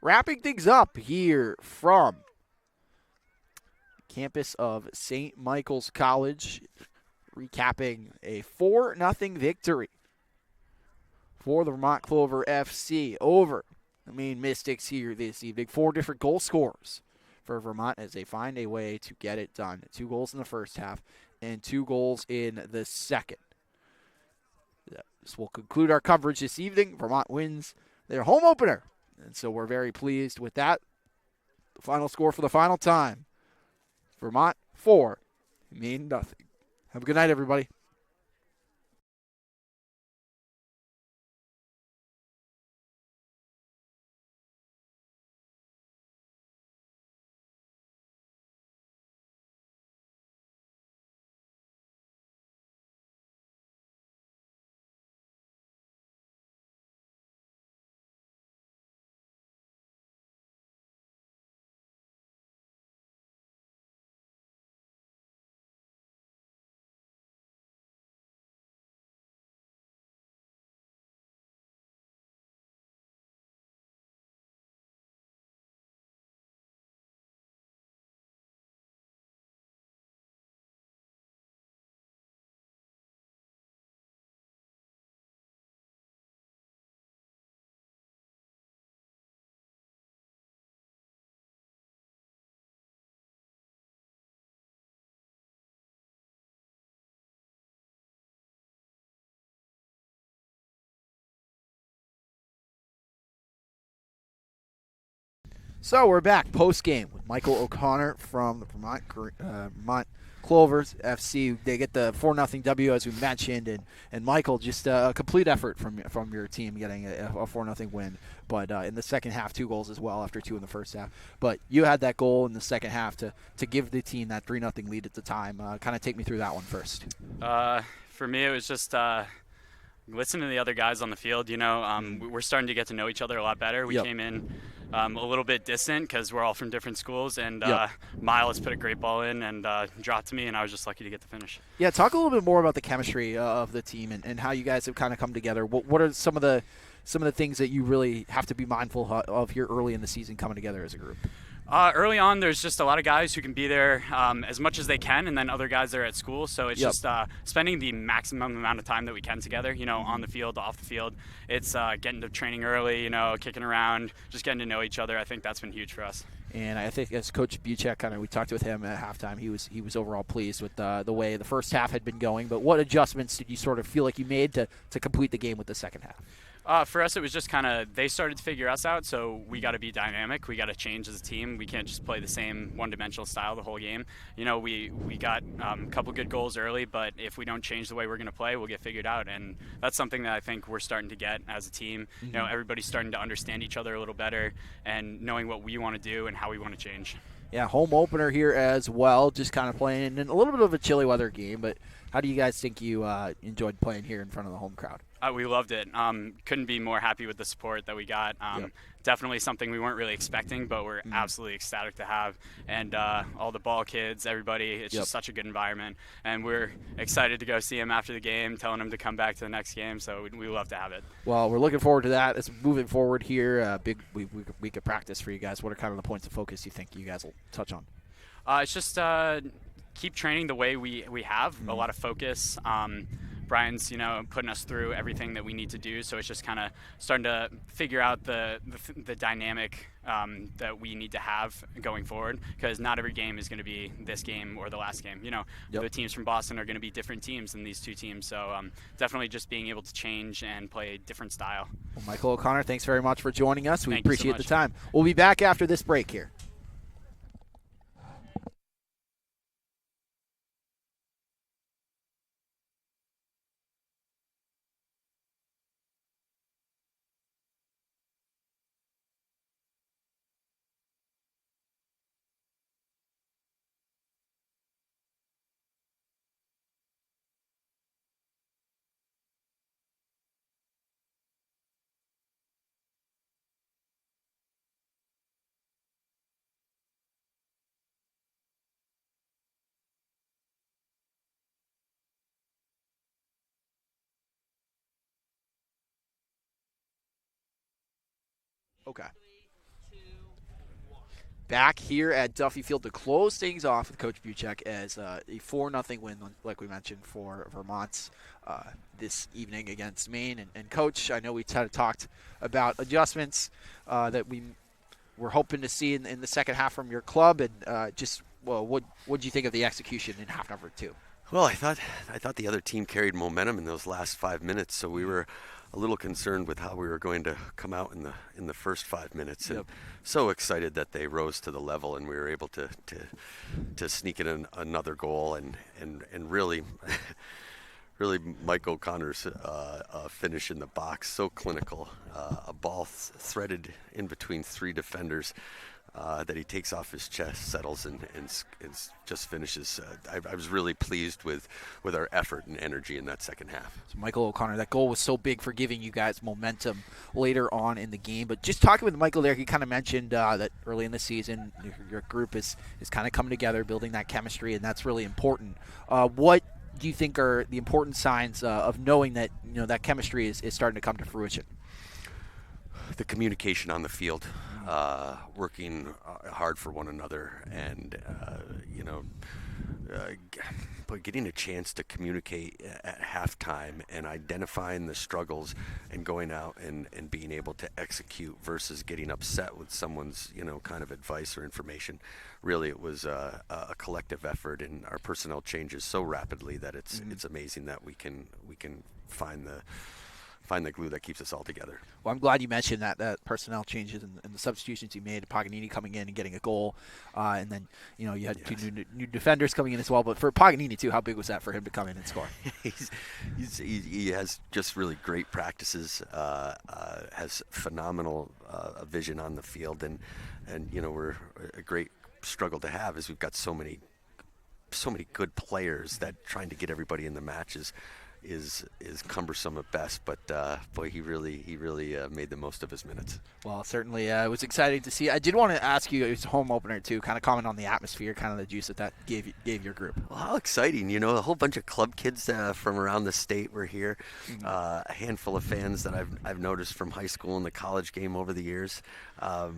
[SPEAKER 1] Wrapping things up here from campus of St. Michael's College, recapping a 4-0 victory for the Vermont Clover FC over the Maine Mystics here this evening. 4 different goal scorers for Vermont as they find a way to get it done. 2 goals in the first half and 2 goals in the second. This will conclude our coverage this evening. Vermont wins their home opener, and so we're very pleased with that. The final score for the final time: Vermont 4, Maine nothing. Have a good night, everybody. So we're back post-game with Michael O'Connor from the Vermont Clovers FC. They get the 4-0 W, as we mentioned, and Michael, just a complete effort from your team getting a 4-0 win. But in the second half, 2 goals as well after 2 in the first half. But you had that goal in the second half to give the team that 3-0 lead at the time. Kind of take me through that one first.
[SPEAKER 4] For me, it was just listen to the other guys on the field. We're starting to get to know each other a lot better. We came in a little bit distant because we're all from different schools, and Miles put a great ball in and dropped to me, and I was just lucky to get the finish. Yeah,
[SPEAKER 1] talk a little bit more about the chemistry of the team and how you guys have kind of come together. What are some of the things that you really have to be mindful of here early in the season coming together as a group?
[SPEAKER 4] Early on, there's just a lot of guys who can be there as much as they can, and then other guys that are at school. So it's just spending the maximum amount of time that we can together, on the field, off the field. It's getting to training early, kicking around, just getting to know each other. I think that's been huge for us.
[SPEAKER 1] And I think as Coach Buchek, we talked with him at halftime, he was overall pleased with the way the first half had been going. But what adjustments did you sort of feel like you made to complete the game with the second half?
[SPEAKER 4] For us, it was just kind of they started to figure us out, so we got to be dynamic. We got to change as a team. We can't just play the same one-dimensional style the whole game. We got a couple good goals early, but if we don't change the way we're going to play, we'll get figured out. And that's something that I think we're starting to get as a team. Mm-hmm. Everybody's starting to understand each other a little better and knowing what we want to do and how we want to change.
[SPEAKER 1] Yeah, home opener here as well, just kind of playing in a little bit of a chilly weather game, but how do you guys think you enjoyed playing here in front of the home crowd?
[SPEAKER 4] We loved it. Couldn't be more happy with the support that we got. Definitely something we weren't really expecting, but we're absolutely ecstatic to have. And all the ball kids, everybody, it's just such a good environment. And we're excited to go see them after the game, telling them to come back to the next game. So we love to have it.
[SPEAKER 1] Well, we're looking forward to that. As moving forward here, big week of practice for you guys. What are kind of the points of focus you think you guys will touch on?
[SPEAKER 4] It's just keep training the way we have. A lot of focus. Brian's, putting us through everything that we need to do. So it's just kind of starting to figure out the dynamic that we need to have going forward, because not every game is going to be this game or the last game. The teams from Boston are going to be different teams than these two teams. So definitely just being able to change and play a different style.
[SPEAKER 1] Well, Michael O'Connor, thanks very much for joining us. We
[SPEAKER 4] Thank you so
[SPEAKER 1] appreciate
[SPEAKER 4] much.
[SPEAKER 1] the time. We'll be back after this break here. Okay. back here at Duffy Field to close things off with Coach Buchek as a 4-0 win, like we mentioned, for Vermont's this evening against Maine. And Coach, I know we kind of talked about adjustments that we were hoping to see in the second half from your club, and what did you think of the execution in half number 2?
[SPEAKER 2] Well, I thought the other team carried momentum in those last 5 minutes, so we were a little concerned with how we were going to come out in the first 5 minutes, and so excited that they rose to the level and we were able to sneak in another goal and really really Mike O'Connor's finish in the box, so clinical, a ball threaded in between 3 defenders. That he takes off his chest, settles, and just finishes. I was really pleased with our effort and energy in that second half.
[SPEAKER 1] So Michael O'Connor, that goal was so big for giving you guys momentum later on in the game. But just talking with Michael there, he kind of mentioned that early in the season, your group is kind of coming together, building that chemistry, and that's really important. What do you think are the important signs of knowing that that chemistry is starting to come to fruition?
[SPEAKER 2] The communication on the field, working hard for one another, and but getting a chance to communicate at halftime and identifying the struggles and going out and being able to execute versus getting upset with someone's kind of advice or information. Really, it was a collective effort, and our personnel changes so rapidly that it's amazing that we can find the glue that keeps us all together.
[SPEAKER 1] Well, I'm glad you mentioned that personnel changes and the substitutions you made. Paganini coming in and getting a goal, and then you had 2 new defenders coming in as well. But for Paganini too, how big was that for him to come in and score?
[SPEAKER 2] He has just really great practices, has phenomenal vision on the field, and we're a great struggle to have is we've got so many good players that trying to get everybody in the matches is cumbersome at best, but boy, he really made the most of his minutes.
[SPEAKER 1] Well, certainly it was exciting to see. I did want to ask you, it's a home opener too, kind of comment on the atmosphere, kind of the juice that gave your group.
[SPEAKER 2] Well, how exciting, a whole bunch of club kids from around the state were here, a handful of fans that I've noticed from high school and the college game over the years. I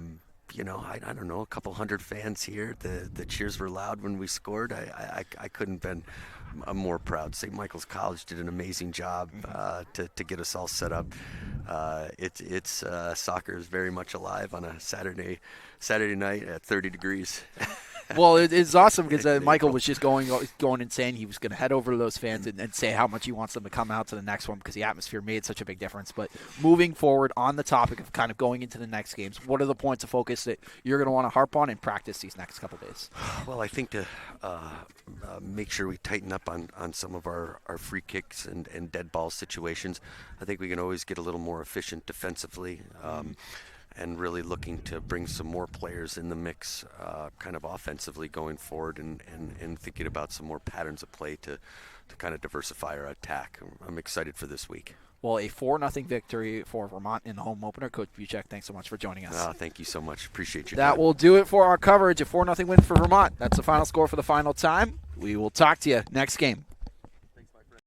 [SPEAKER 2] don't know, a couple hundred fans here. The cheers were loud when we scored. I couldn't been more proud. St. Michael's College did an amazing job to get us all set up. It's soccer is very much alive on a Saturday night at 30 degrees.
[SPEAKER 1] Well, it's awesome because Michael was just going and saying he was going to head over to those fans and say how much he wants them to come out to the next one because the atmosphere made such a big difference. But moving forward on the topic of kind of going into the next games, what are the points of focus that you're going to want to harp on and practice these next couple days?
[SPEAKER 2] Well, I think to make sure we tighten up on some of our free kicks and dead ball situations. I think we can always get a little more efficient defensively. And really looking to bring some more players in the mix kind of offensively going forward and thinking about some more patterns of play to kind of diversify our attack. I'm excited for this week.
[SPEAKER 1] Well, a 4-0 victory for Vermont in the home opener. Coach Buchek, thanks so much for joining us.
[SPEAKER 2] Thank you so much. Appreciate you.
[SPEAKER 1] That will do it for our coverage. A 4-0 win for Vermont. That's the final score for the final time. We will talk to you next game.